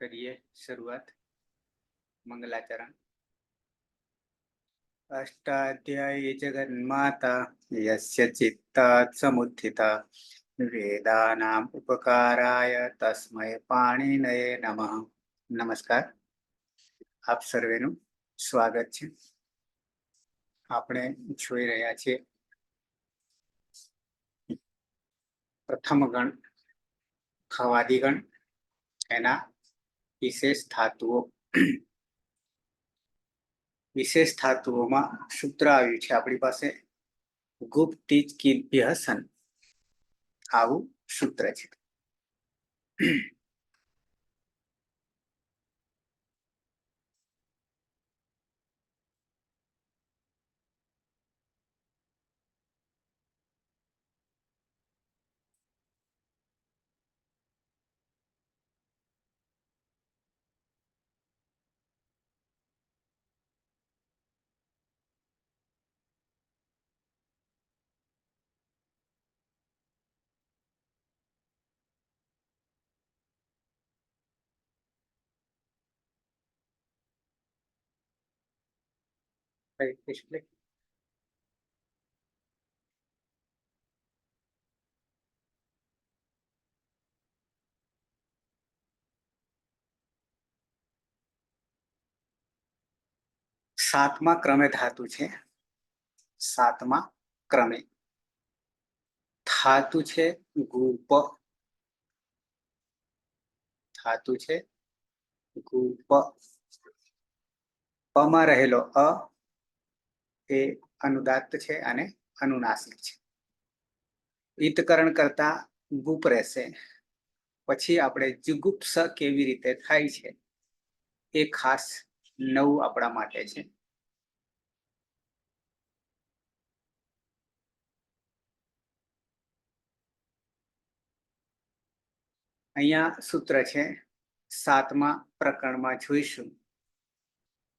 करिए शुरुआत। मंगलाचरण। अष्टाध्यायी जगन्माता यस्य चित्तात् समुत्थिता वेदानाम् उपकाराय तस्मै पाणिनये नमः। नमस्कार, आप सर्वेનું સ્વાગત છે। આપણે જોઈ રહ્યા છીએ પ્રથમ ગણ ખવાદી ગણ, એના વિશેષ ધાતુઓ। વિશેષ ધાતુઓમાં સૂત્ર આવ્યું છે આપણી પાસે, ગુપ્તિજ કિભ્ય સન, આવું સૂત્ર છે। સાતમા ક્રમે ધાતુ છે। સાતમા ક્રમે ધાતુ છે ગુપ। ધાતુ છે ગુપ। પમાં રહેલો અ એ અનુદાત્ત છે અને અનુનાસિક છે। ઈતકરણ કરતા ગુપ રહેશે। પછી આપણે જુગુપ્સ કેવી રીતે થાય છે એ ખાસ નવું આપણા માટે છે। અહીંયા સૂત્ર છે, સાતમા પ્રકરણમાં જોઈશું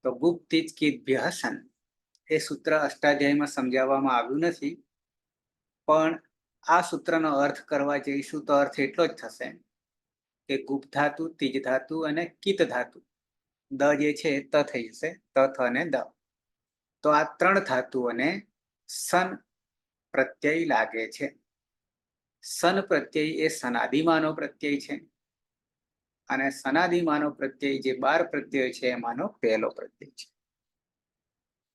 તો ગુપ્તિજ કિભ્ય સન, એ સૂત્ર અષ્ટાધ્યાયમાં સમજાવવામાં આવ્યું નથી, પણ આ સૂત્રનો અર્થ કરવા જઈશું તો અર્થ એટલો જ થશે કે ગુપ ધાતુ, તીજ ધાતુ અને કિત ધાતુ, દ જે છે ત થઈ જશે, ત થ અને દ, તો આ ત્રણ ધાતુઓને સન પ્રત્યય લાગે છે। સન પ્રત્યય એ સનાદિમાનો પ્રત્યય છે અને સનાદિમાનો પ્રત્યય જે 12 પ્રત્યય છે એમાંનો પહેલો પ્રત્યય છે।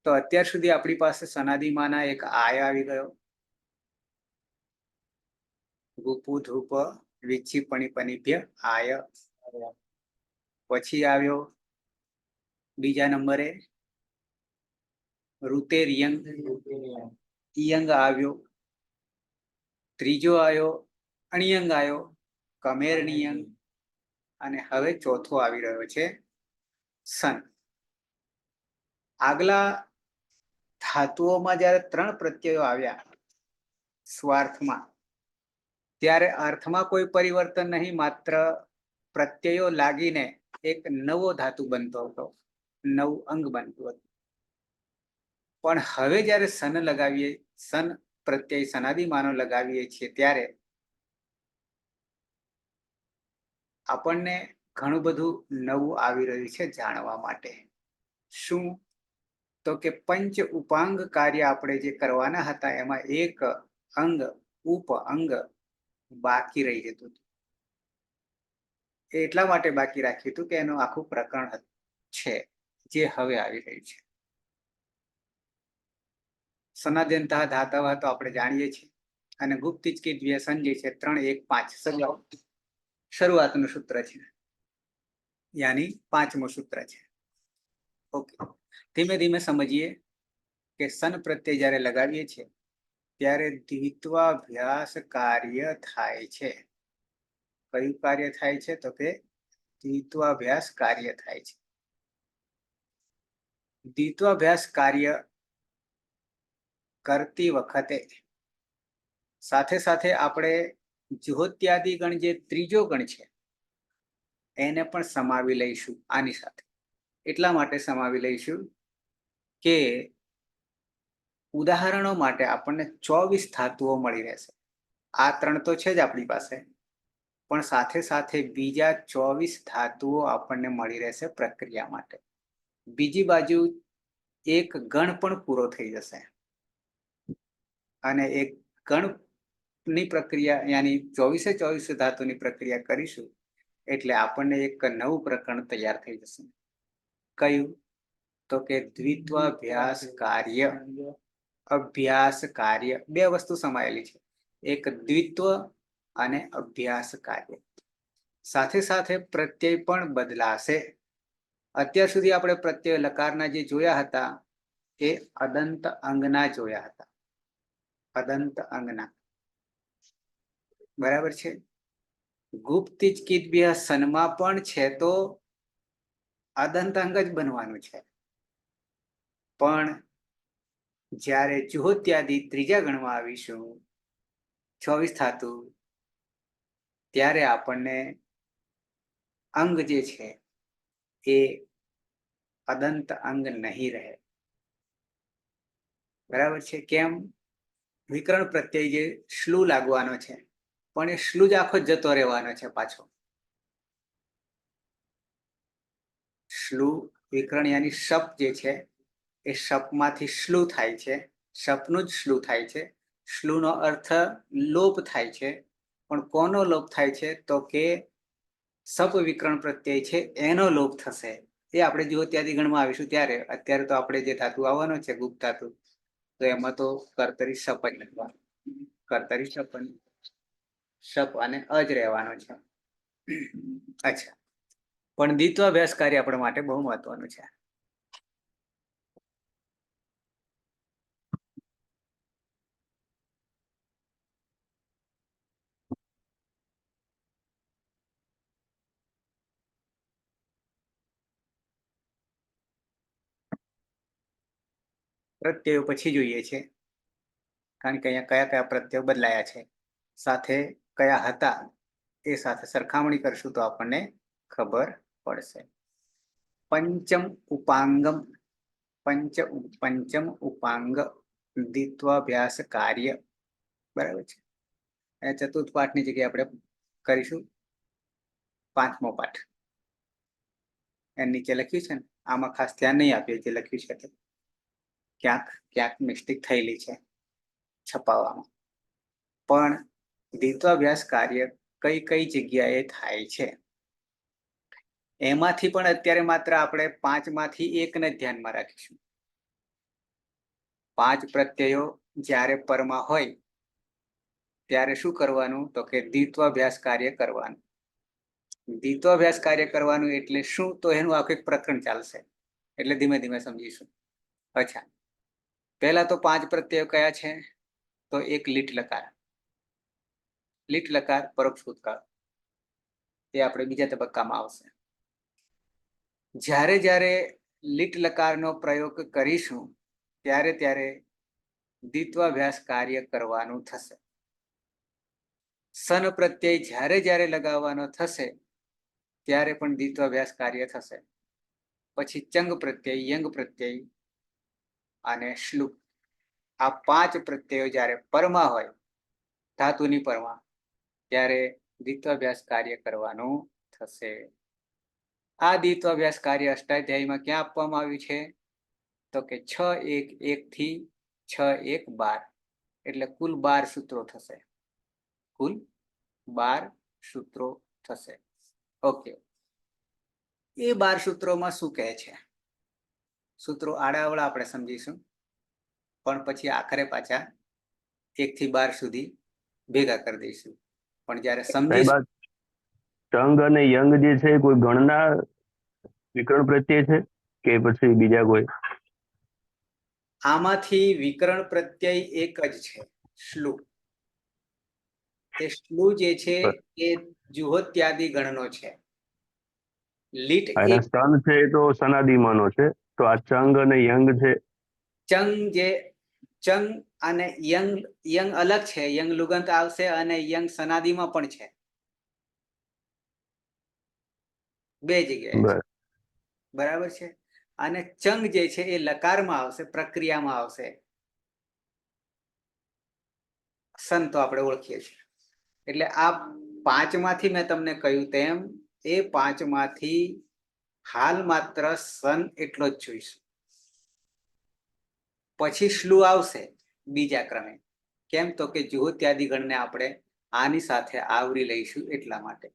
તો અત્યાર સુધી આપણી પાસે સનાદિમાના એક આય આવી ગયો, ગુપુ ધૂપ વિચ્છી પણી પનિભ્ય આય। પછી આવ્યો બીજા નંબરે ઋતે રિયંગ, ઇયંગ આવ્યો। ત્રીજો આવ્યો અણિયંગ આવ્યો, કમેર નિયંગ, અને હવે ચોથો આવી રહ્યો છે સન। આગલા ધાતુઓમાં જ્યારે ત્રણ પ્રત્યયો આવ્યા સ્વાર્થમાં, ત્યારે અર્થમાં કોઈ પરિવર્તન નહીં, માત્ર પ્રત્યયો લાગીને એક નવો ધાતુ બનતો હતો, નવું અંગ બનતું હતું। પણ હવે જ્યારે સન લગાવીએ, સન પ્રત્યય સનાદિમાનો લગાવીએ છીએ, ત્યારે આપણને ઘણું બધું નવું આવી રહ્યું છે જાણવા માટે। શું? તો કે પંચ ઉપાંગ કાર્ય આપણે જે કરવાના હતા એમાં એક અંગ ઉપ અંગ બાકી રહી જતું હતું। એટલા માટે બાકી રાખ્યું હતું કે એનું આખું પ્રકરણ છે જે હવે આવી રહ્યું છે। સનાદ્યંતા ધાતવ તો આપણે જાણીએ છીએ, અને ગુપ્તિજ કિભ્ય સન જે છે 3 1 5 શરૂઆતનું સૂત્ર છે, યાની પાંચમું સૂત્ર છે। ઓકે, ધીમે ધીમે સમજીએ કે સન પ્રત્યય જ્યારે લગાવીએ છીએ ત્યારે દ્વિત્વાભ્યાસ કાર્ય થાય છે। કયું કાર્ય થાય છે? તો કે દ્વિત્વાભ્યાસ કાર્ય થાય છે। દ્વિત્વાભ્યાસ કાર્ય કરતી વખતે સાથે સાથે આપણે જુહોત્યાદિ ગણ જે ત્રીજો ગણ છે એને પણ સમાવી લઈશું આની સાથે। એટલા માટે સમાવી લઈશું કે ઉદાહરણો માટે આપણને 24 ધાતુઓ મળી રહેશે। આ ત્રણ તો છે જ આપણી પાસે, પણ સાથે સાથે બીજા 24 ધાતુઓ આપણને મળી રહેશે પ્રક્રિયા માટે. બીજી બાજુ એક ગણ પણ પૂરો થઈ જશે અને એક ગણની પ્રક્રિયા યાની 24 ધાતુની પ્રક્રિયા કરીશું એટલે આપણને એક નવું પ્રકરણ તૈયાર થઈ જશે. કયું? તો કે દ્વિત્વાભ્યાસ કાર્ય. અભ્યાસ કાર્ય બે વસ્તુ સમાયેલી છે, એક દ્વિત્વ અને અભ્યાસ કાર્ય. સાથે સાથે પ્રત્યય પણ બદલાશે. અત્યાર સુધી આપણે પ્રત્યય લકારના જે જોયા હતા એ અદંત અંગના જોયા હતા. અદંત અંગના, બરાબર છે. ગુપ્તિજ કિદ્ભ્ય સનમાં પણ છે તો અદંત અંગ જ બનવાનું છે, પણ જ્યારે જુહોત્યાદિ ત્રીજા ગણમાં આવીશું 24 ધાતુ, ત્યારે આપણને અંગ જે છે એ અદંત અંગ નહીં રહે. બરાબર છે. કેમ? વિકરણ પ્રત્યય જે શ્લુ લાગવાનો છે પણ એ શ્લુ જ આખો જતો રહેવાનો છે પાછો. શ્લુ વિકરણ યાની શપ જે છે એ શપમાંથી શ્લુ થાય છે, શપનું જ શ્લુ થાય છે. શ્લુનો અર્થ લોપ થાય છે, પણ કોનો લોપ થાય છે? તો કે સપ વિકરણ પ્રત્યય છે એનો લોપ થશે. એ આપણે જુહોત્યાદિ ગણમાં આવીશું ત્યારે. અત્યારે તો આપણે જે ધાતુ આવવાનો છે ગુપ્ત ધાતુ, તો એમાં તો કર્તરી સપ જ લખવાનું. કર્તરી સપ અને અજ રહેવાનો છે. અચ્છા, પણ દ્વિત્વાભ્યાસ કાર્ય આપણા માટે બહુ મહત્વનું છે. પ્રત્યયો પછી જોઈએ છે, કારણ કે અહીંયા કયા કયા પ્રત્યયો બદલાયા છે, સાથે કયા હતા એ સાથે સરખામણી કરશું તો આપણને ખબર પડશે. પંચમ ઉપાંગમ, પંચમ ઉપાંગ દ્વિત્વાભ્યાસ કાર્ય. બરાબર છે. અને ચતુર્થ પાઠની જગ્યાએ આપણે કરીશું પાંચમો પાઠ. એની નીચે લખ્યું છે ને, આમાં ખાસ ધ્યાન નહીં આપીએ જે લખ્યું છે તે. ક્યાંક મિસ્ટેક થયેલી છે છપાવવામાં. પણ દ્વિત્વાભ્યાસ કાર્ય કઈ કઈ જગ્યાએ થાય છે એમાંથી પણ અત્યારે માત્ર આપણે 5માંથી એકને ધ્યાનમાં રાખીશું. 5 પ્રત્યયો જ્યારે પરમાં હોય ત્યારે શું કરવાનું? તો કે દ્વિત્વાભ્યાસ કાર્ય કરવાનું. દ્વિત્વાભ્યાસ કાર્ય કરવાનું એટલે શું? તો એનું આખું એક પ્રકરણ ચાલશે, એટલે ધીમે ધીમે સમજીશું. અચ્છા, પહેલા તો 5 પ્રત્યયો કયા છે? તો એક લીટ લકાર. લીટ લકાર પરોક્ષ ભૂતકાળ, એ આપણે બીજા તબક્કામાં આવશે. જ્યારે જ્યારે લીટ લકારનો પ્રયોગ કરીશું ત્યારે ત્યારે દ્વિત્વાભ્યાસ કાર્ય કરવાનું થશે. સન પ્રત્યય જ્યારે જ્યારે લગાવવાનો થશે ત્યારે પણ દ્વિત્વાભ્યાસ કાર્ય થશે. પછી ચંગ પ્રત્યય, યંગ પ્રત્યય અને શ્લુક, આ 5 પ્રત્યયો જ્યારે પરમાં હોય, ધાતુની પરમાં, ત્યારે દ્વિત્વાભ્યાસ કાર્ય કરવાનું થશે. આ દ્વિત્વાભ્યાસ કાર્ય અષ્ટાધ્યાયીમાં ક્યાં આપવામાં આવ્યું છે? તો કે 6-1-1 થી 6-1-12, એટલે કુલ 12 સૂત્રો થશે. કુલ 12 સૂત્રો થશે. ઓકે, એ 12 સૂત્રોમાં શું કહે છે? સૂત્રો આડાઅવળા આપણે સમજીશું, પણ પછી આખરે પાછા 1 થી 12 સુધી ભેગા કરી દઈશું. પણ જ્યારે સમજીશું, ચંગ અને યંગ જે છે કોઈ ગણના વિકરણ પ્રત્યય છે કે પછી બીજા કોઈ? આમાંથી વિકરણ પ્રત્યય એક જ છે, શ્લુ. એ શ્લુ જે છે એ જુહોત્યાદિ ગણનો છે. લીટ એક સ્તન છે એ તો સનાદિમાનો છે, તો આ ચંગ અને યંગ છે. ચંગ અને યંગ અલગ છે. યંગ લુગંત આવશે અને યંગ સનાદિમાં પણ છે, બે જગ્યાએ. બરાબર છે. અને ચંગ જે છે એ લકારમાં આવશે, પ્રક્રિયામાં આવશે. સન તો આપણે ઓળખીએ છીએ. એટલે આ પાંચમાંથી મેં તમને કહ્યું તેમ એ પાંચમાંથી હાલ માત્ર સન એટલો જ જોઈશું. પછી શ્લુ આવશે બીજા ક્રમે. કેમ તો કે જ્યોત્યાદિ ગણને આપણે આની સાથે આવરી લઈશું એટલા માટે.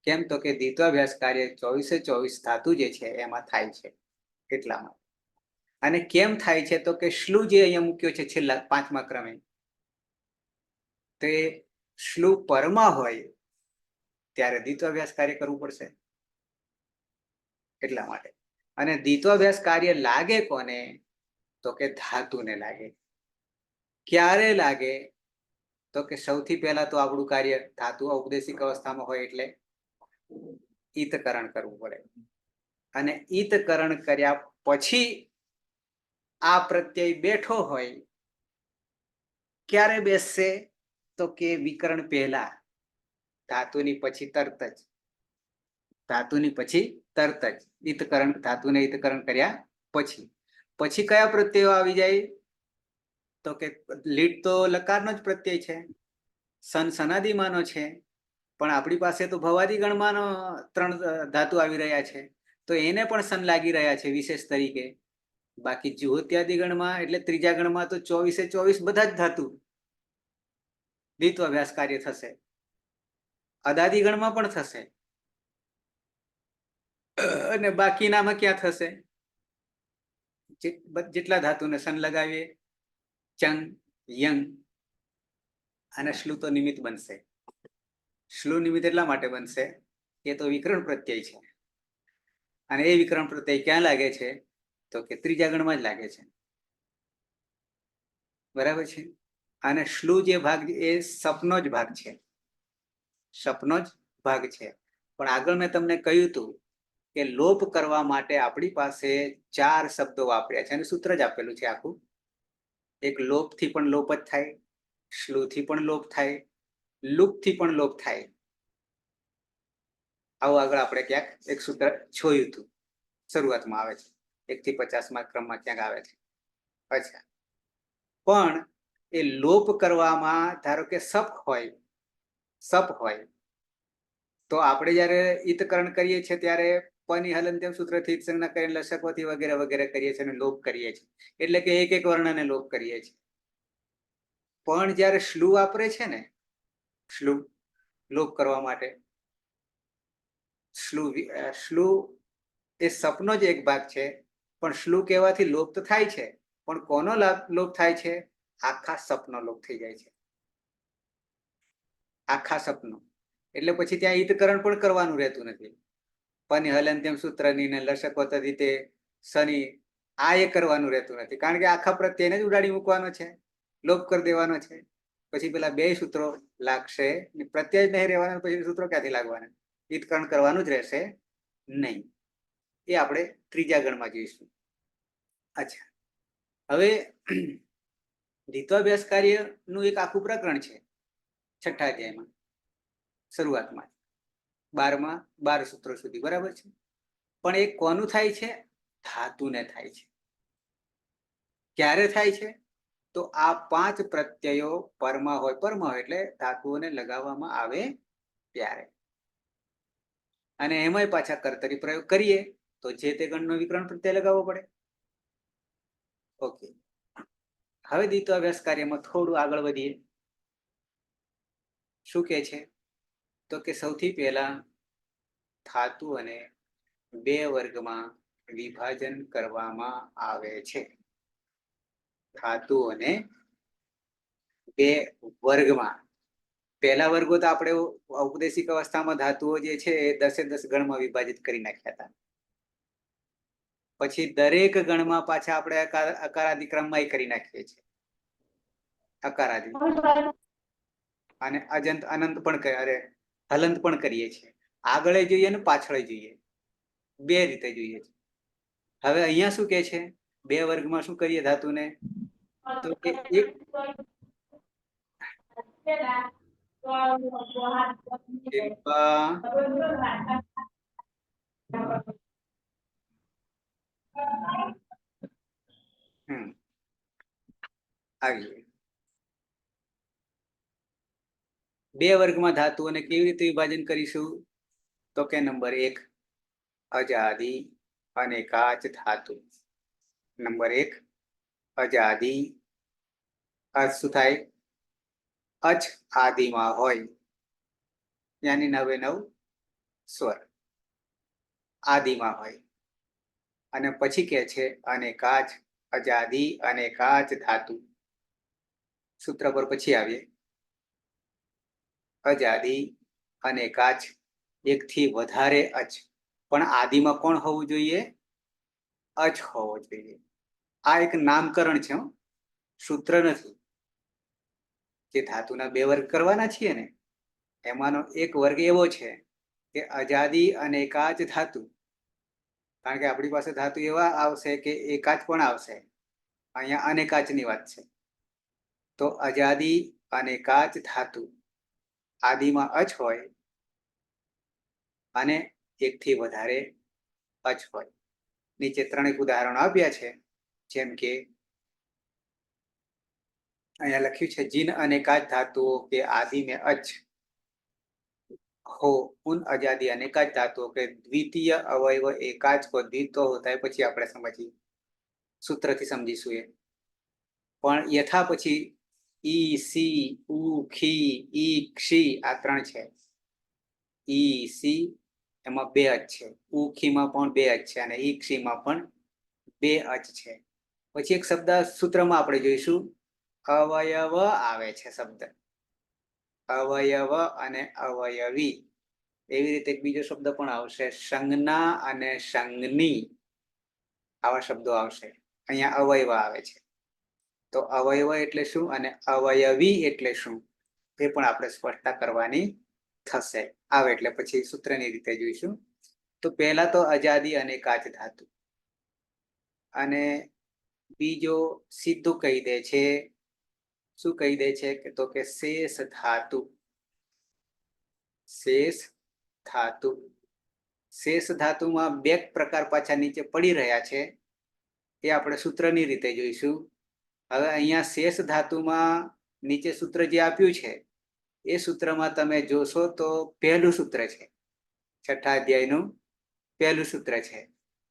કેમ તો કે દ્વિત્વાભ્યાસ કાર્ય 24/24 ધાતુ જે છે એમાં થાય છે એટલા માટે. અને કેમ થાય છે તો કે શ્લુ જે અહીંયા મૂક્યો છે છેલ્લા પાંચમા ક્રમે, તે શ્લુ પરમાં હોય ત્યારે દ્વિત્વાભ્યાસ કાર્ય કરવું પડશે એટલા માટે. અને દ્વિત્વાભ્યાસ કાર્ય લાગે કોને તો કે ધાતુને લાગે. ક્યારે લાગે તો કે સૌથી પહેલા તો આપણું કાર્ય ધાતુ ઔપદેશિક અવસ્થામાં હોય એટલે ઈતકરણ કરવું પડે. અને ઈતકરણ કર્યા પછી આ પ્રત્યય બેઠો હોય ક્યારે બેસશે તો કે વિકરણ પહેલા, ધાતુની પછી તરત જ. ધાતુની પછી તરત જ ઈતકરણ, ધાતુને ઈતકરણ કર્યા પછી. પછી કયા પ્રત્યયો આવી જાય તો કે લીટ તો લકારનો જ પ્રત્યય છે, સન સનાદિમાનો છે, પણ આપણી પાસે તો ભવાદી ગણમાંનો 3 ધાતુ આવી રહ્યા છે, તો એને પણ સન લાગી રહ્યા છે વિશેષ તરીકે. બાકી જ્યોત્યાદિ ગણમાં એટલે ત્રીજા ગણમાં તો 24/24 બધા જ ધાતુ દ્વિત્વાભ્યાસ કાર્ય થશે. અદાદિ ગણમાં પણ થશે. અને બાકીનામાં ક્યાં થશે? જેટલા ધાતુને સન લગાવીએ, ચંગ, યંગ અને શ્લુ તો નિમિત્ત બનશે. શ્લુ નિમિત્ત એટલા માટે બનશે કે તો વિકરણ પ્રત્યય છે, અને એ વિકરણ પ્રત્યય ક્યાં લાગે છે તો કે ત્રીજા ગણમાં જ લાગે છે. બરાબર છે. અને શ્લુ જે ભાગ એ સપનો જ ભાગ છે, સપનો જ ભાગ છે. પણ આગળ મેં તમને કહ્યું હતું કે લોપ કરવા માટે આપણી પાસે 4 શબ્દો વાપર્યા છે અને સૂત્ર જ આપેલું છે આખું. એક લોપથી પણ લોપ જ થાય, શ્લુથી પણ લોપ થાય, લુપથી પણ લોપ થાય. આવું આગળ આપણે ક્યાંક એક સૂત્ર જોયું હતું, શરૂઆતમાં આવે છે, 1 થી 50મા ક્રમમાં ક્યાંક આવે છે. અચ્છા, પણ એ લોપ કરવામાં ધારો કે સપ હોય તો આપણે જ્યારે ઈતકરણ કરીએ છીએ ત્યારે પની હલંત્યમ સૂત્રથી સંજ્ઞા કરીને લસકવથી વગેરે વગેરે કરીએ છીએ અને લોપ કરીએ છીએ, એટલે કે એક એક વર્ણને લોપ કરીએ છીએ. પણ જ્યારે શ્લુ વાપરે છે ને, શ્લુ લોપ કરવા માટે, શ્લુ એ સપનો જ એક ભાગ છે, પણ શ્લુ કહેવાથી લોપ તો થાય છે, પણ કોનો લોપ થાય છે? આખા સપનો લોપ થઈ જાય છે, આખા સપનો. એટલે પછી ત્યાં ઈતકરણ પણ કરવાનું રહેતું નથી. પની હલંત્યમ સૂત્રની ને લસકવત રીતે શનિ આ એ કરવાનું રહેતું નથી, કારણ કે આખા પ્રત્યયને જ ઉડાડી મૂકવાનો છે, લોપ કરી દેવાનો છે. પછી પેલા 2 સૂત્રો લાગશે, પ્રત્યય નહીં રહેવાના, પછી સૂત્રો ક્યાંથી લાગવાના? ઈતકરણ કરવાનું જ રહેશે નહીં. એ આપણે ત્રીજા ગણમાં જોઈશું. અચ્છા, હવે દ્વિત્વાભ્યાસ કાર્યનું એક આખું પ્રકરણ છે 6ઠા અધ્યાયમાં, શરૂઆતમાં 12 સૂત્રો સુધી, બરાબર છે. પણ એ કોનું થાય છે? ધાતુને થાય છે. ક્યારે થાય છે? તો આ 5 પ્રત્યયો પરમાં હોય એટલે ધાતુઓને લગાવવામાં આવે ત્યારે. અને એમાંય પાછા કર્તરી પ્રયોગ કરીએ તો જે તે ગણનો વિકરણ પ્રત્યય લગાવવો પડે. ઓકે, હવે દ્વિત્વાભ્યાસ કાર્યમાં થોડું આગળ વધીએ. શું કે છે તો કે સૌથી પહેલા ધાતુઓને 2 વર્ગમાં વિભાજન કરવામાં આવે છે. ધાતુઓને 2 વર્ગમાં. પહેલા વર્ગો તો આપણે ઔપદેશિક અવસ્થામાં ધાતુઓ જે છે એ 10 ગણમાં વિભાજિત કરી નાખ્યા હતા. પછી દરેક ગણમાં પાછા આપણે અકારાદિ ક્રમમાં કરી નાખીએ છીએ, અકારાદિ, અને અજંત અનંત પણ હલંત પણ કરીએ છીએ. આગળ જોઈએ ને પાછળ જોઈએ, 2 રીતે જોઈએ છે. હવે અહીંયા શું કે છે? 2 વર્ગમાં શું કરીએ ધાતુને? તો કે એક આવી બે વર્ગમાં ધાતુઓને કેવી રીતે વિભાજન કરીશું? તો કે નંબર 1 અજાદી અને કાચ ધાતુ. નંબર 1 અજાદી અર્થ શું થાય? અચ આદિમાં હોય, યાની 99 સ્વર આદિમાં હોય. અને પછી કે છે અને કાચ અજાદી અને કાચ ધાતુ. સૂત્ર પર પછી આવીએ. અજાદી અને કાચ એકથી વધારે અચ, પણ આદિમાં કોણ હોવું જોઈએ? અચ હોવો જોઈએ. આ એક નામકરણ છે, સૂત્ર નથી. જે ધાતુના બે વર્ગ કરવાના છીએ ને, એમાંનો એક વર્ગ એવો છે કે અજાદી અને કાચ ધાતુ. કારણ કે આપણી પાસે ધાતુ એવા આવશે કે એકાચ પણ આવશે. અહીંયા અનેકાચની વાત છે. તો અજાદી અને કાચ ધાતુ આદિમાં અચ હોય અને એકથી વધારે અચ હોય. નીચે ત્રણેક ઉદાહરણો આપ્યા છે, જેમ કે અહીંયા લખ્યું છે જીન અને કાચ ધાતુઓ કે આદि में अच हो उन अजादी અને કાચ ધાતુઓ કે દ્વિતીય અવયવ એકાચ को द्वित्व होता है. પછી આપણે સમજીએ, સૂત્રથી સમજીશું. એ પણ યથા પછી ઈ સી ઉ ખી ઈ ક્ષી આ ત્રણ છે. ઈ સી એમાં બે અચ છે, ઉ ખીમાં પણ બે અચ છે અને ઈ ક્ષીમાં પણ બે અચ છે. પછી એક શબ્દ સૂત્રમાં આપણે જોઈશું, અવયવ આવે છે શબ્દ. અવયવ અને અવયવી. એવી રીતે એક બીજો શબ્દ પણ આવશે, સંજ્ઞા અને સંજ્ઞની. આવા શબ્દો આવશે. અહીંયા અવયવ આવે છે. તો અવયવ એટલે શું અને અવયવી એટલે શું, એ પણ આપણે સ્પષ્ટતા કરવાની થશે. આવે એટલે પછી સૂત્રની રીતે જોઈશું. તો પહેલા તો અજાદી અને કાચ ધાતુ, અને બીજો સીધું કહી દે છે. શું કહી દે છે? તો કે શેષ ધાતુ. શેષ ધાતુ. શેષ ધાતુમાં બે પ્રકાર પાછા નીચે પડી રહ્યા છે, એ આપણે સૂત્રની રીતે જોઈશું. હવે અહીંયા શેષ ધાતુમાં નીચે સૂત્ર જે આપ્યું છે, એ સૂત્રમાં તમે જોશો તો પહેલું સૂત્ર છે, છઠ્ઠા અધ્યાયનું પહેલું સૂત્ર છે.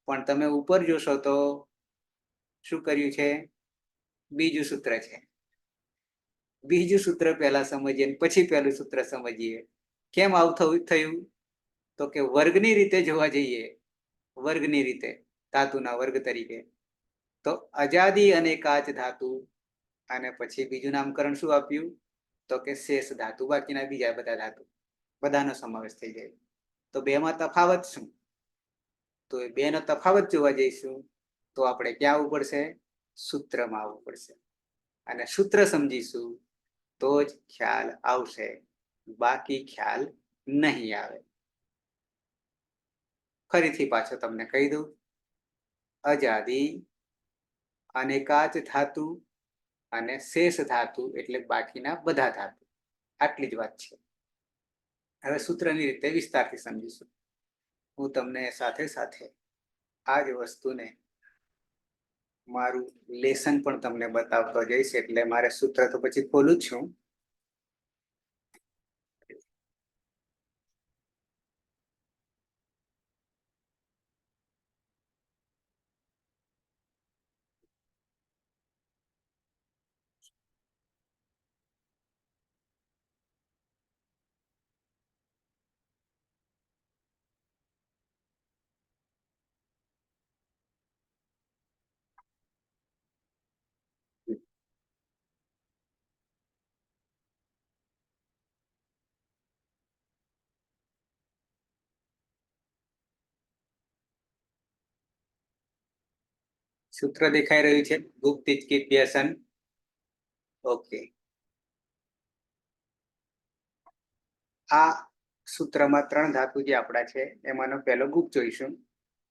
પણ તમે ઉપર જોશો તો શું કર્યું છે? બીજું સૂત્ર છે. બીજું સૂત્ર પહેલા સમજીએ પછી પહેલું સૂત્ર સમજીએ. કેમ આવું થયું? તો કે વર્ગની રીતે જોવા જઈએ, વર્ગની રીતે, ધાતુના વર્ગ તરીકે. તો અજાદી અને કાચ ધાતુ, અને પછી બીજું નામકરણ શું આપ્યું? તો કે શેષ ધાતુ. બાકીના બીજા બધા ધાતુ, બધાનો સમાવેશ થઈ જાય. તો બેમાં તફાવત શું? તો એ બેનો તફાવત જોવા જઈશું તો આપણે ક્યાં આવવું પડશે? સૂત્રમાં આવવું પડશે. અને સૂત્ર સમજીશું તો જ ખ્યાલ આવશે, બાકી ખ્યાલ નહીં આવે. ફરીથી પાછો તમને કહી દઉં, અજાદી અને કાચ ધાતુ અને શેષ ધાતુ એટલે બાકીના બધા ધાતુ. આટલી જ વાત છે. હવે સૂત્રની રીતે વિસ્તારથી સમજીશું. હું તમને સાથે સાથે આ જ વસ્તુને મારું લેસન પણ તમને બતાવતો જઈશ, એટલે મારે સૂત્ર તો પછી ખોલું જ છું. સૂત્ર દેખાઈ રહ્યું છે, ગુપ્ત કિત વ્યસન. ઓકે. આ સૂત્રમાં ત્રણ ધાતુ જે આપણા છે એમાંનો પહેલો ગુપ્ત જોઈશું.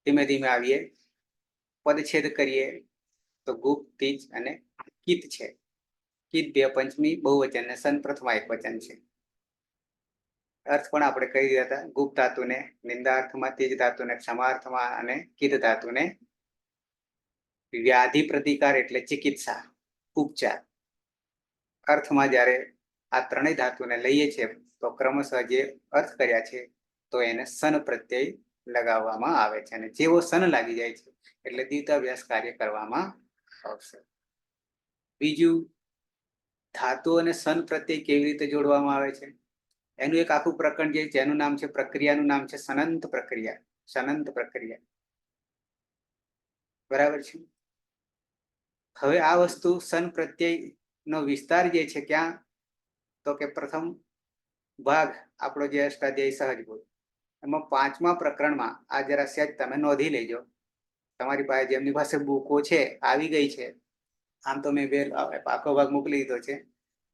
ધીમે ધીમે આવીએ, પદછેદ કરીએ તો ગુપ્ત, તીજ અને કિત છે. કિત બે પંચમી બહુવચન ને સન પ્રથમા એક વચન છે. અર્થ પણ આપણે કહી રહ્યા હતા, ગુપ્ત ધાતુને નિંદાર્થમાં, તીજ ધાતુને ક્ષમાર્થમાં અને કિત ધાતુને વ્યાધિ પ્રતિકાર એટલે ચિકિત્સા, ઉપચાર અર્થમાં જ્યારે આ ત્રણેય ધાતુને લઈએ છીએ તો ક્રમશઃ જે અર્થ કર્યા છે તો એને સન પ્રત્યય લગાવવામાં આવે છે, અને જેવો સન લાગી જાય છે એટલે દ્વિતાભ્યાસ કાર્ય કરવામાં આવશે. બીજું, ધાતુ અને સન પ્રત્યય કેવી રીતે જોડવામાં આવે છે એનું એક આખું પ્રકરણ છે જેનું નામ છે, પ્રક્રિયાનું નામ છે સનંત પ્રક્રિયા. સનંત પ્રક્રિયા, બરાબર છે. હવે આ વસ્તુ સન પ્રત્યય નો વિસ્તાર જે છે ક્યાં, તો કે પ્રથમ ભાગ આપણો જે અષ્ટાધ્યાયી સહજબોધ, એમાં 5મા પ્રકરણમાં આ જરા સહેજ તમે નોંધી લેજો. તમારી પાસે જેમની પાસે બુકો છે આવી ગઈ છે, આમ તો મેં આખો ભાગ મોકલી દીધો છે,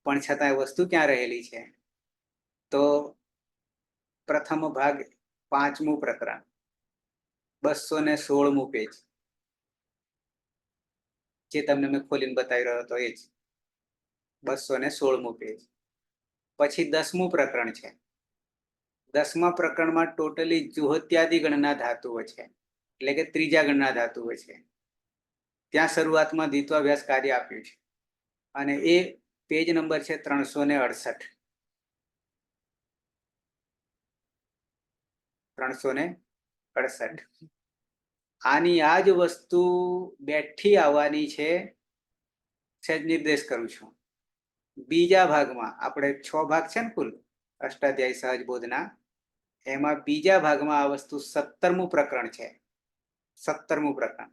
પણ છતાં વસ્તુ ક્યાં રહેલી છે તો પ્રથમ ભાગ 5મું પ્રકરણ 216મું પેજ, જે તમને મેં ખોલીને બતાવી રહ્યો હતો એ જ 216મું પેજ. પછી 10મું પ્રકરણ છે. 10મા પ્રકરણમાં ટોટલી જુહોત્યાદિ ગણના ધાતુઓ છે, એટલે કે ત્રીજા ગણના ધાતુઓ છે. ત્યાં શરૂઆતમાં દ્વિત્વાભ્યાસ કાર્ય આપ્યું છે, અને એ પેજ નંબર છે 368. 368. આની આ જ વસ્તુ બેઠી આવવાની છે, સહેજ નિર્દેશ કરું છું. બીજા ભાગમાં આપણે 6 ભાગ છે ને કુલ અષ્ટાધ્યાયી સહજબોધના, એમાં બીજા ભાગમાં આ વસ્તુ 17મું પ્રકરણ છે. 17મું પ્રકરણ,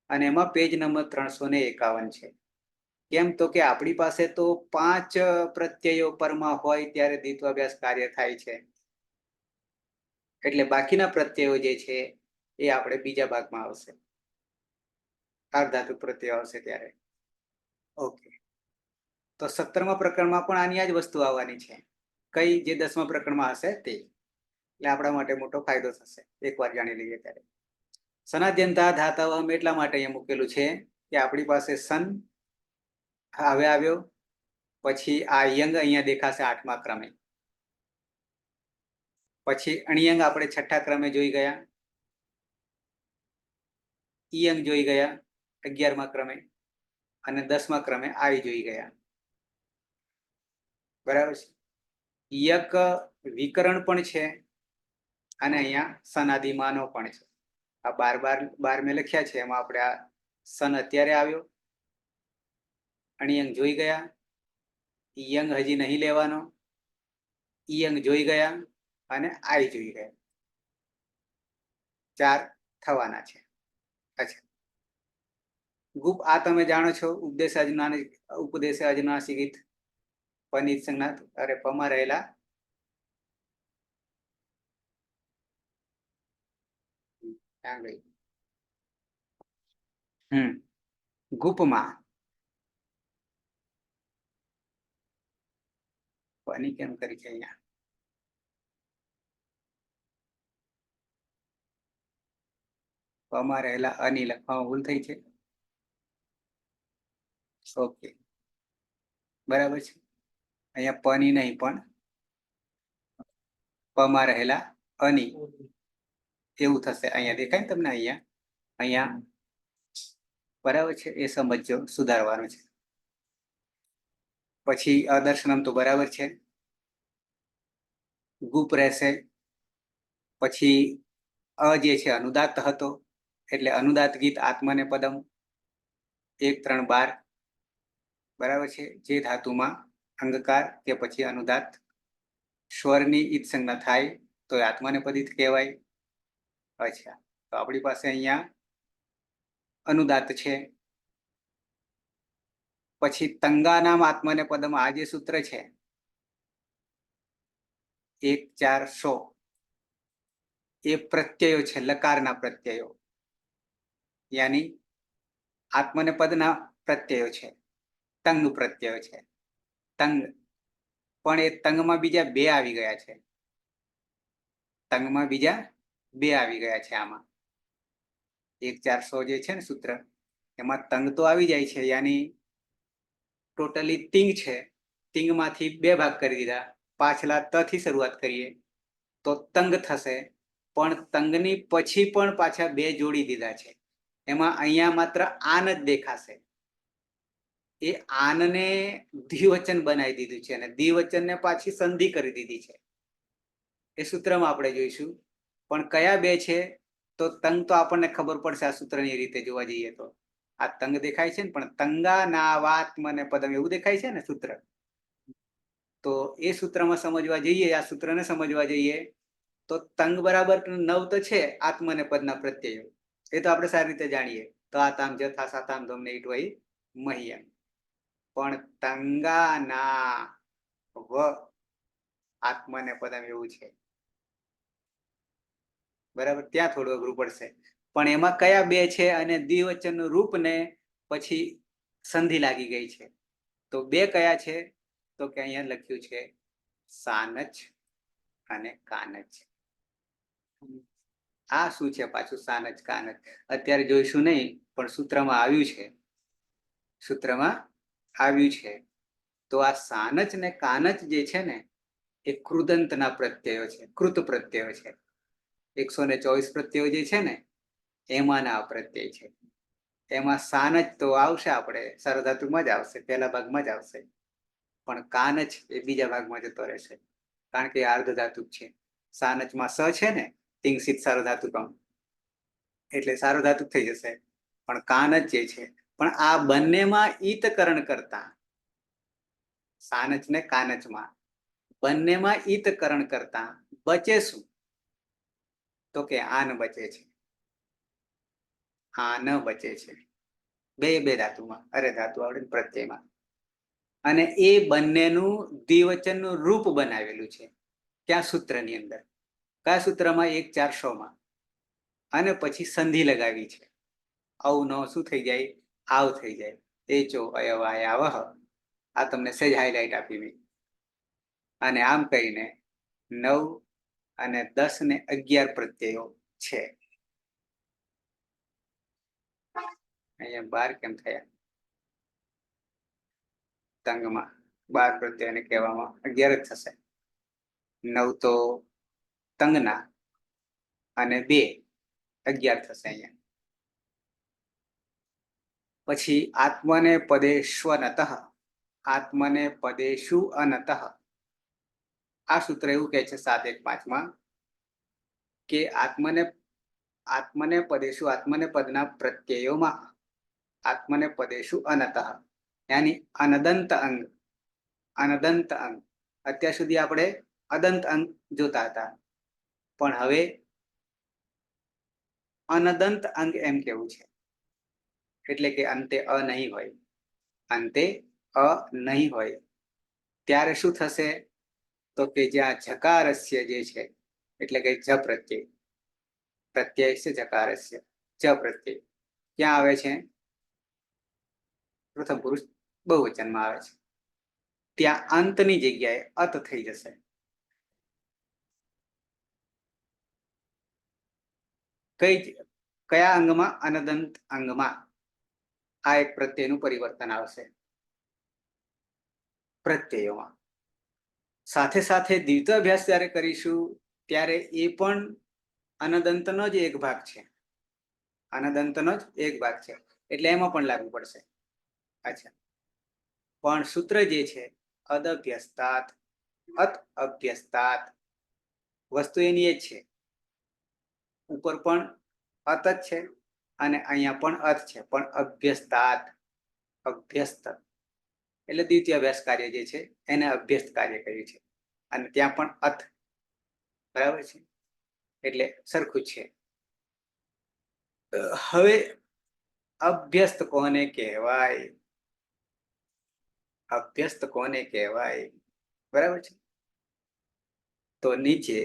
અને એમાં પેજ નંબર 351 છે. કેમ તો કે આપણી પાસે તો 5 પ્રત્યયો પરમાં હોય ત્યારે દ્વિત્વાભ્યાસ કાર્ય થાય છે, એટલે બાકીના પ્રત્યયો જે છે એ આપણે બીજા ભાગમાં આવશે, અર્ધાતુ પ્રત્યય આવશે ત્યારે. ઓકે, તો 17મા પ્રકરણમાં પણ આની આ જ વસ્તુ આવવાની છે, કઈ, જે 10મા પ્રકરણમાં હશે તે. એટલે આપણા માટે મોટો ફાયદો થશે એકવાર જાણી લઈએ ત્યારે. સનાદ્યંતા ધાતવમ એટલા માટે અહીંયા મૂકેલું છે કે આપણી પાસે સન હવે આવ્યો, પછી આ યંગ અહીંયા દેખાશે 8મા ક્રમે, પછી અણ્યંગ આપણે 6ઠ્ઠા ક્રમે જોઈ ગયા, ઈયંગ જોઈ ગયા 11મા ક્રમે, અને 10મા ક્રમે આવી જોઈ ગયા, બરાબર છે. યક વિકરણ પણ છે, અને અહીંયા સનાદિમાનો પણ છે. આ 12 મેં લખ્યા છે, એમાં આપણે આ સન અત્યારે આવ્યો, અણ્યંગ જોઈ ગયા, ઈયંગ હજી નહીં લેવાનો, ઈયંગ જોઈ ગયા, અને આઈ જોઈ ગયા. 4 થવાના છે. અચ્છા, ગુપ આ તમે જાણો છો, ઉપદેશ અજનાસિકિત પનિત સંજ્ઞાત, અરે પમાં રહેલા ગુપમાં પની કેમ કરી છે અહીંયા, પમાં રહેલા અની લખવામાં ભૂલ થઈ છે. ઓકે, બરાબર છે. અહીંયા પની નહીં પણ પમાં રહેલા અની એવું થશે. અહીંયા દેખાય તમને, અહીંયા બરાબર છે, એ સમજો, સુધારવાનું છે. પછી અદર્શનમ તો બરાબર છે, ગુપ રહેશે. પછી અ જે છે અનુદાત્ત હતો, એટલે અનુદાત્ત ગીત આત્મને પદમ 1, 3, 12 બરાબર છે. જે ધાતુમાં અંગકાર કે પછી અનુદાત્ત સ્વરની ઈત સંજ્ઞા થાય તો આત્માને પદિત કહેવાય. અચ્છા, તો આપણી પાસે અહીંયા અનુદાત્ત છે. પછી તંગાનામ આત્માને પદમ આ જે સૂત્ર છે 1, 4, 100, એ પ્રત્યયો છે, લકારના પ્રત્યયો, યાની આત્મને પદના પ્રત્યયો છે, તંગ પ્રત્યયો છે. તંગ, પણ એ તંગમાં બીજા 2 આવી ગયા છે, તંગમાં બીજા 2 આવી ગયા છે. આમાં 1, 4, 100 જે છે ને સૂત્ર, એમાં તંગ તો આવી જાય છે, યાની ટોટલી તિંગ છે, તિંગમાંથી 2 ભાગ કરી દીધા, પાછલા ત થી શરૂઆત કરીએ તો તંગ થશે, પણ તંગની પછી પણ પાછા 2 જોડી દીધા છે. એમાં અહીંયા માત્ર આન જ દેખાશે, એ આનને દ્વિવચન બનાવી દીધું છે અને દ્વિવચનને પાછી સંધિ કરી દીધી છે. એ સૂત્રમાં આપણે જોઈશું. પણ કયા બે છે તો તંગ તો આપણને ખબર પડશે આ સૂત્રની રીતે જોવા જઈએ તો. આ તંગ દેખાય છે ને, પણ તંગા ના વાત મને પદમ એવું દેખાય છે ને સૂત્ર. તો એ સૂત્રમાં સમજવા જઈએ, આ સૂત્રને સમજવા જઈએ તો તંગ બરાબર નવ તો છે આત્મને પદના પ્રત્યયો, એ તો આપણે સારી રીતે જાણીએ. તો આ તામ જથા સાતામ ધમને ઈટવાઈ મહિયમ. પણ તંગાના વ આત્મને પદમ એવું છે, બરાબર. ત્યાં થોડું અઘરું પડશે. પણ એમાં કયા બે છે અને દ્વિવચનનું રૂપ ને પછી સંધિ લાગી ગઈ છે. તો બે કયા છે તો કે અહીંયા લખ્યું છે સાનચ અને કાનચ. આ શું છે પાછું સાનચ કાનચ અત્યારે જોઈશું નહીં, પણ સૂત્રમાં આવ્યું છે. સૂત્રમાં આવ્યું છે. તો આ સાનચ ને કાનચ જે છે ને એ કૃદંતના પ્રત્યયો છે, કૃત પ્રત્યયો છે. 124 પ્રત્યયો જે છે ને એમાંના પ્રત્યય છે. એમાં સાનચ તો આવશે આપણે સાર્વધાતુકમાં જ આવશે, પહેલા ભાગમાં જ આવશે. પણ કાનચ એ બીજા ભાગમાં જતો રહેશે, કારણ કે અર્ધ ધાતુક છે. સાનચમાં સ છે ને તિંગસિત સાર્વધાતુકમ, એટલે સાર્વધાતુક થઈ જશે. પણ કાનચ જે છે, પણ આ બંનેમાં ઈતકરણ કરતા, સાનચ ને કાનચમાં બંનેમાં ઈતકરણ કરતા બચે શું તો કે આન બચે છે, આન બચે છે. બે ધાતુમાં, અરે ધાતુ આવડે પ્રત્યયમાં. અને એ બંનેનું દ્વિવચનનું રૂપ બનાવેલું છે ક્યાં સૂત્રની અંદર, કયા સૂત્રમાં 1-400માં. અને પછી સંધિ લગાવી છે. આવ નો શું થઈ જાય, આવ થઈ જાય. તેચો અયવાયાવહ, આ તમને સહેજ હાઇલાઇટ આપી મેં. અને આમ કહીને 9 અને 10 ને 11 પ્રત્યયો છે. અહીંયા 12 કેમ થયા? તંગમાં 12 પ્રત્યયને કહેવામાં 11 જ થશે. 9 તો તંગના અને 2 11 થશે અહીંયા. પછી આત્મને પદેશ્વનતઃ, આત્મને પદેશુ અનતઃ. આ સૂત્ર એવું કહે છે 7-1-5માં કે આત્મને પદેશુ, આત્મને પદના પ્રત્યયોમાં આત્મને પદેશુ અનતઃ, યાની અનદંત અંગ. અનદંત અંગ, અત્યાર સુધી આપણે અદંત અંગ જોતા હતા, પણ હવે અનદંત અંગ એમ કેવું છે. એટલે કે અંતે અ નહીં હોય, અંતે અ નહીં હોય. ત્યારે શું થશે તો કે જ્યાં જકારસ્ય જે છે, એટલે કે જ પ્રત્યય, પ્રત્યય છે જકારસ્ય, જ પ્રત્યય ક્યાં આવે છે? પ્રથમ પુરુષ બહુવચનમાં આવે છે. ત્યાં અંતની જગ્યાએ અત થઈ જશે. કયા અંગમાં? અનદંત અંગમાં આ એક પ્રત્યયનું પરિવર્તન આવશે પ્રત્યયોમાં. સાથે સાથે દ્વિત્વાભ્યાસ જ્યારે કરીશું ત્યારે એ પણ અનદંતનો જ એક ભાગ છે, અનદંતનો જ એક ભાગ છે, એટલે એમાં પણ લાગુ પડશે. અચ્છા, પણ સૂત્ર જે છે અદભ્યસ્તાત, અત અભ્યસ્તાત, વસ્તુ એની એ જ છે. ઉપર પણ અત જ છે અને અહીંયા પણ અત છે, પણ અભ્યસ્તાત, અભ્યસ્ત એટલે દ્વિતીય અભ્યાસ કાર્ય જે છે એને અભ્યસ્ત કાર્ય કર્યું છે. અને ત્યાં પણ અત, બરાબર છે, એટલે સરખું છે. હવે અભ્યસ્ત કોને કહેવાય? અભ્યસ્ત કોને કહેવાય? બરાબર છે. તો નીચે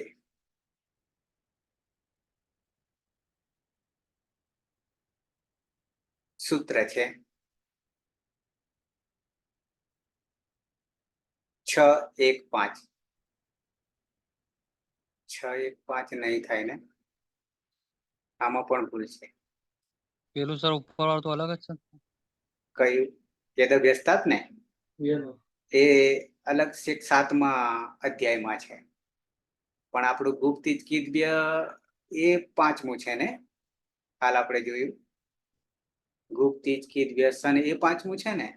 સૂત્ર છે 6-1-5. 6-1-5 નહીં થાય ને, આમાં પણ ભૂલ છે. પેલું સર ઉપર વાળું તો અલગ જ છે. કયું? વેદભ્યસ્તાત ને એ અલગ 7મા અધ્યાયમાં છે, પણ આપણું ગુપ્તિજ કીધવ્ય એ 5મું છે ને. હાલ આપણે જોયું ગુપ્તિજ કીધવ્ય સન એ 5મું છે ને,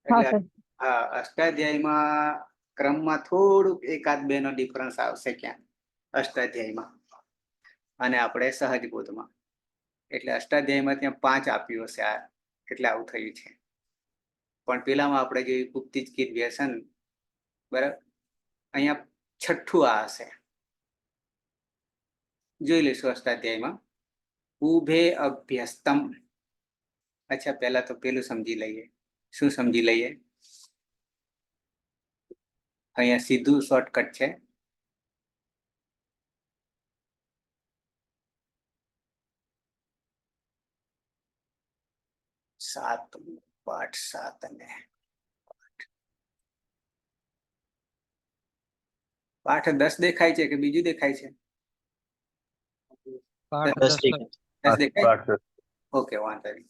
હા એટલે સર. હા, અષ્ટાધ્યાયમાં ક્રમમાં થોડુંક એકાદ બે નો ડિફરન્સ આવશે ક્યાં અષ્ટાધ્યાયમાં અને આપણે સહજ બોધમાં. એટલે અષ્ટાધ્યાયમાં ત્યાં 5 આપ્યું હશે આ, એટલે આવું થયું છે. પણ પેલામાં આપણે જે ગુપ્તિજ ગીત વ્યસન, બરાબર, અહીંયા છઠ્ઠું આ હશે. જોઈ લઈશું અષ્ટાધ્યાયમાં. ઉભે અભ્યસ્તમ. અચ્છા, પહેલા તો પેલું સમજી લઈએ. શું સમજી લઈએ? અહીંયા સીધું શોર્ટકટ છે. પાઠ 7 અને પાઠ 10 દેખાય છે કે બીજું દેખાય છે? પાઠ 10 10 દેખાય. 10 દેખાય? પાઠ ઓકે, વાંધો નહીં.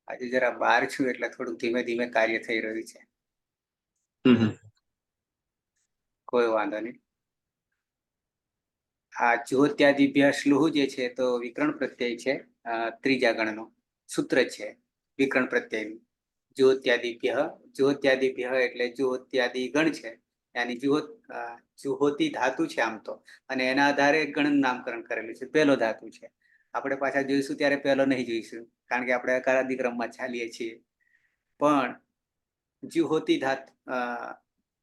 આજે જરા બહાર છું એટલે થોડું ધીમે ધીમે કાર્ય થઈ રહ્યું છે. કોઈ વાંધો નહીં. આ જ્યોત્યાદિભ્ય શ્લુહ જે છે તો વિકરણ પ્રત્યય છે, ત્રીજા ગણનો સૂત્ર છે વિકરણ પ્રત્યયનું. જ્યોત્યાદિભ્ય એટલે જ્યોત્યાદિ ગણ છે, એની જુહોતી ધાતુ છે આમ તો, અને એના આધારે ગણ નામકરણ કરેલું છે. પહેલો ધાતુ છે. આપણે પાછા જોઈશું ત્યારે પહેલો નહીં જોઈશું, કારણ કે આપણે અકારાદી ક્રમમાં ચાલીએ છીએ. પણ જુહોતી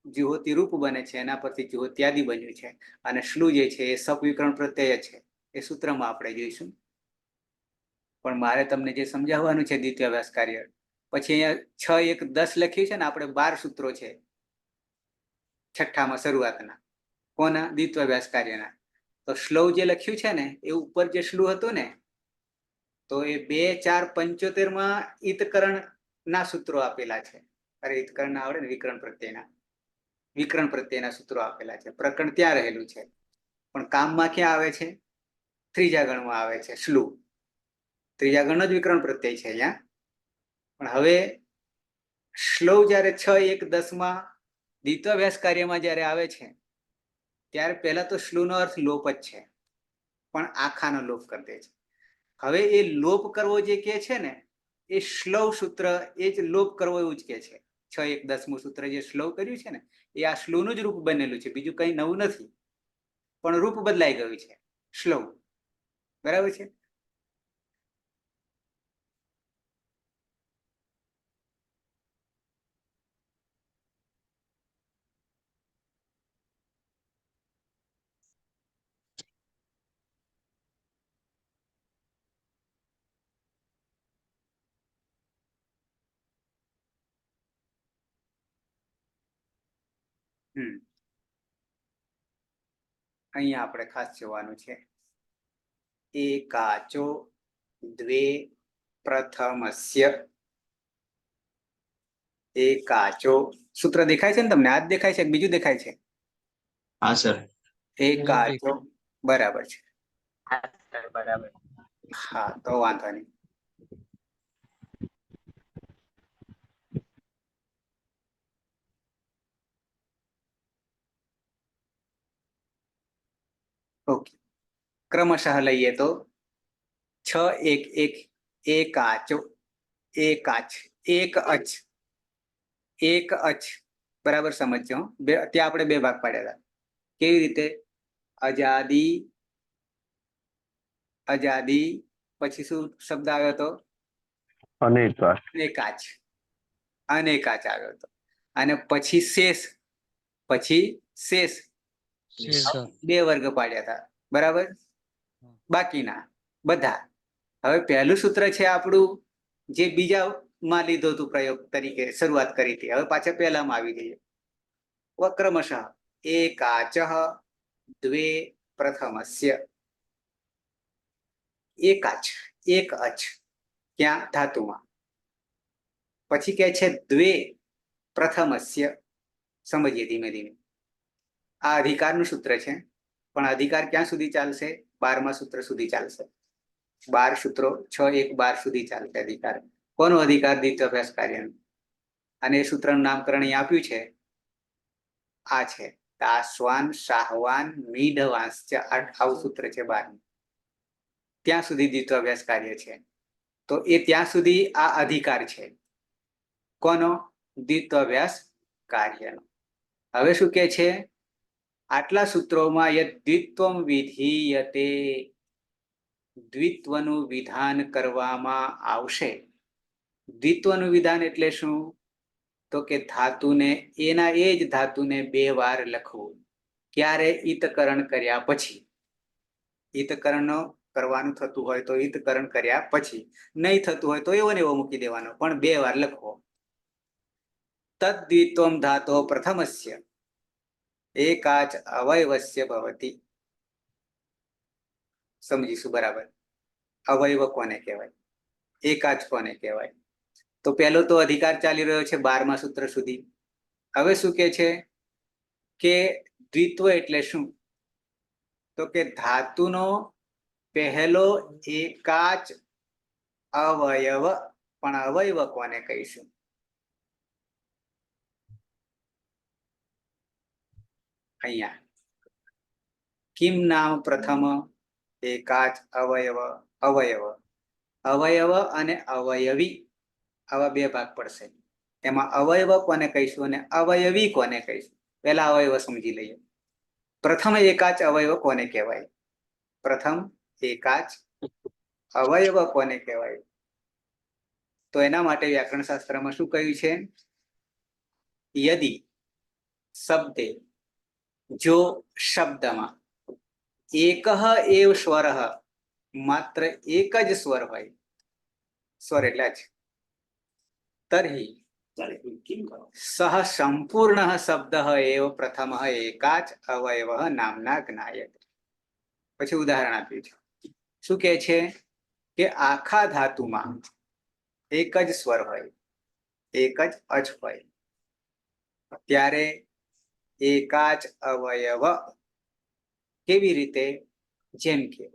જુહોતી રૂપ બને છે, એના પરથી જ્યોત્યાદિ બન્યું છે. અને શ્લુ જે છે એ સપવિકરણ પ્રત્યય છે, એ સૂત્રમાં આપણે જોઈશું. પણ મારે તમને જે સમજાવવાનું છે દ્વિતીયાભ્યાસ કાર્ય, પછી અહીંયા 6 1 10 લખ્યું છે ને, આપણે 12 સૂત્રો છે છઠ્ઠામાં શરૂઆતના. કોના? દ્વિતીયાભ્યાસ કાર્યના. તો શ્લોવ જે લખ્યું છે ને, એ ઉપર જે શ્લુ હતું ને, તો એ 2 4 75 ઈતકરણ ના સૂત્રો આપેલા છે. અરે, ઈતકરણ ના આવડે ને, વિકરણ પ્રત્યેના સૂત્રો આપેલા છે. પ્રકરણ ત્યાં રહેલું છે, પણ કામમાં ક્યાં આવે છે? ત્રીજા ગણમાં આવે છે શ્લુ. ત્રીજા ગણનો જ વિકરણ પ્રત્યય છે અહીંયા. પણ હવે શ્લોવ જયારે 6 1 10 દ્વિતીયાભ્યાસ કાર્યમાં જયારે આવે છે, ત્યારે પહેલા તો શ્લુનો અર્થ લોપ જ છે, પણ આખાનો લોપ કરી દે છે. હવે એ લોપ કરવો જે કે છે ને, એ શ્લવ સૂત્ર એ જ લોપ કરવો એવું જ કે છે. 6 1 10મું સૂત્ર જે શ્લવ કર્યું છે ને, એ આ શ્લુનું જ રૂપ બનેલું છે, બીજું કંઈ નવું નથી, પણ રૂપ બદલાઈ ગયું છે, શ્લવ. બરાબર છે? અહીંયા આપણે ખાસ જોવાનું છે, એકાચો દ્વે પ્રથમસ્ય. એકાચો સૂત્ર દેખાય છે ને તમને? આ જ દેખાય છે, બીજું દેખાય છે? હા સર. એકાચો, બરાબર છે. બરાબર. હા, તો વાંધો નહીં. ઓકે, ક્રમશઃ લઈએ તો 6 1 1 એકાચો, એકાચ, એક અચ, એક અચ. બરાબર સમજજો. ત્યાં આપણે 2 ભાગ પાડ્યા હતા. કેવી રીતે? અજાદી, અજાદી, પછી શું શબ્દ આવ્યો હતો? અનેકાશ. અનેકાચ, અનેકાચ આવ્યો હતો. અને પછી શેષ, પછી શેષ, શેષ. 2 વર્ગ પાડ્યા હતા. બરાબર? બાકીના બધા. હવે પહેલું સૂત્ર છે આપણું, જે બીજામાં લીધો હતું પ્રયોગ તરીકે શરૂઆત કરી હતી, હવે પાછા પહેલામાં આવી ગઈ. ક્રમશઃ એકાચ દ્વે પ્રથમસ્ય. એકાચ, એક અચ, ક્યાં? ધાતુમાં. પછી કે છે દ્વે પ્રથમસ્ય. સમજીએ ધીમે ધીમે. આ અધિકારનું સૂત્ર છે, પણ અધિકાર ક્યાં સુધી ચાલશે? 12મા સૂત્ર સુધી ચાલશે. 12 સૂત્રો 6 1 12 સુધી ચાલશે અધિકાર. કોનો અધિકાર? દ્વિતીયાભ્યાસ કાર્યનો. અને એ સૂત્રનું નામકરણ અહીં આપ્યું છે, આ છે તાસ્વાન શાહવાન મીઢવાંશ. આવું સૂત્ર છે 12. ત્યાં સુધી દ્વિતીયાભ્યાસ કાર્ય છે. તો એ ત્યાં સુધી આ અધિકાર છે કોનો? દ્વિત્વાભ્યાસ કાર્યનો. હવે શું કે છે? આટલા સૂત્રોમાં યદ દ્વિત્વમ વિધીયતે, દ્વિત્વનું વિધાન કરવામાં આવશે. દ્વિત્વનું વિધાન એટલે શું? તો કે ધાતુને એના એ જ ધાતુને 2 વાર લખવું. ક્યારે? ઈતકરણ કર્યા પછી. ઈતકરણ કરવાનું થતું હોય તો ઈતકરણ કર્યા પછી, નહીં થતું હોય તો એવો ને એવો મૂકી દેવાનો, પણ 2 વાર લખવો. તદ્વિત્વમ ધાતો પ્રથમસ્ય એકાચ અવયવસ્ય ભવતિ. સમજીશું બરાબર. અવયવ કોને કહેવાય, એકાચ કોને કહેવાય? તો પહેલો તો અધિકાર ચાલી રહ્યો છે 12મા સૂત્ર સુધી. હવે શું કે છે કે દ્વિત્વ એટલે શું? તો કે ધાતુનો પહેલો એકાચ અવયવ. પણ અવયવ કોને કહીશું? અહીંયા કિમ નામ પ્રથમ એકાચ અવયવ. અવયવ અવયવ અને અવયવી આવા 2 ભાગ પડશે. એમાં અવયવ કોને કહીશું અને અવયવી કોને કહીશું? પહેલા અવયવ સમજી લઈએ. પ્રથમ એકાચ અવયવ કોને કહેવાય? પ્રથમ એકાચ અવયવ કોને કહેવાય? તો એના માટે વ્યાકરણ શાસ્ત્રમાં શું કહ્યું છે? યદિ શબ્દે, જો શબ્દમાં એક એવ સ્વર, માત્ર એક જ સ્વર હોય, સ્વર એટલે જ, તર્હિ સહ સંપૂર્ણ શબ્દ એવ પ્રથમ એકાચ અવયવ નામના જ્ઞાયતે. પછી ઉદાહરણ આપ્યું છે. શું કહે છે કે આખા ધાતુમાં એક જ સ્વર હોય, એક જ અચ હોય, ત્યારે એકાચ અવયવ. કેવી રીતે? જેમ કે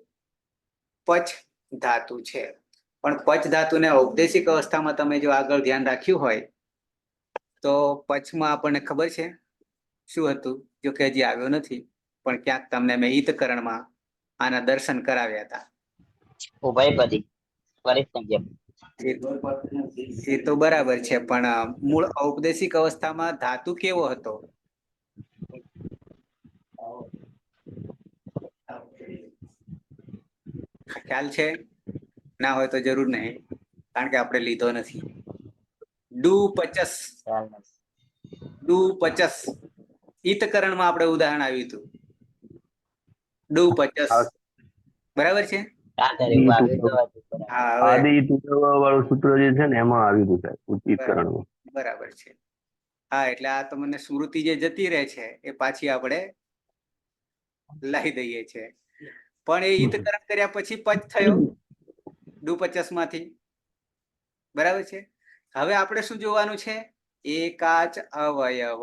પચ ધાતુ છે, પણ પચ ધાતુને ઔપદેશિક અવસ્થામાં તમે જો આગળ ધ્યાન રાખ્યું હોય તો પચમાં આપણને ખબર છે શું હતું? જો કે હજી આવ્યો નથી, પણ ક્યાંક તમને મેં હિતકરણમાં આના દર્શન કરાવ્યા હતા. ઉભયપદી પરિસંજ્ઞક. એ તો બરાબર છે, પણ મૂળ ઔપદેશિક અવસ્થામાં ધાતુ કેવો હતો? ખ્યાલ છે? ના હોય તો જરૂર નહીં, કારણ કે આપણે લીધો નથી. ડુ પચસ. ડુ પચસ ઈતકરણમાં આપણે ઉદાહરણ આવ્યું હતું. ડુ પચસ બરાબર છે. હા, હવે આદિ વાળું સૂત્ર જે છે ને એમાં આવી ગયું સાહેબ ઉચ્ચીકરણમાં. બરાબર છે. હા, એટલે આ તો મને સ્મૃતિ જે જતી રહે છે એ પાછી આપણે લાવી દઈએ છે. પણ એ હિતકરણ કર્યા પછી પચ થયો ડુ 50 માંથી. બરાબર છે. હવે આપણે શું જોવાનું છે? એકાચ અવયવ.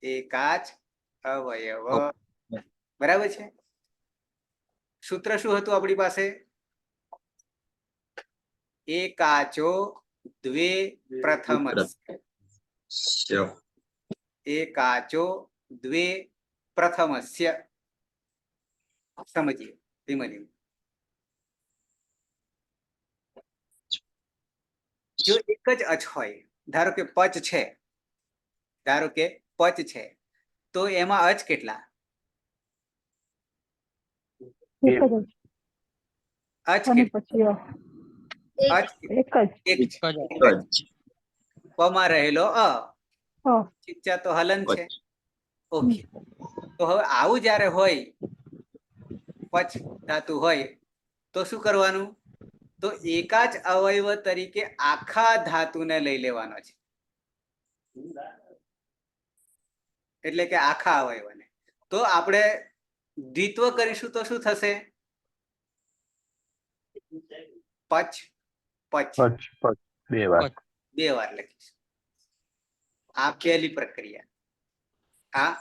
એકાચ અવયવ. બરાબર છે. સૂત્ર શું હતું આપણી પાસે? એકાચો દ્વે પ્રથમસ્ય. એકાચો દ્વે પ્રથમસ્ય. સમજીએ ધીમે ધીમે. જો એક જ અચ હોય, ધારો કે પચ છે, ધારો કે પચ છે, તો એમાં અચ કેટલા? અચ પમાં રહેલો અ, ચિત્તા તો હલન છે. ઓકે. તો હવે આવું જ્યારે હોય, પચ ધાતુ હોય, તો શું કરવાનું? તો એકાચ અવયવ તરીકે આખા ધાતુને લઈ લેવાનો છે. એટલે કે આખા અવયવને. તો આપણે દ્વિત્વ કરીશું તો શું થશે? પચ પચ બે વાર લખીશું. આ પહેલી પ્રક્રિયા. આ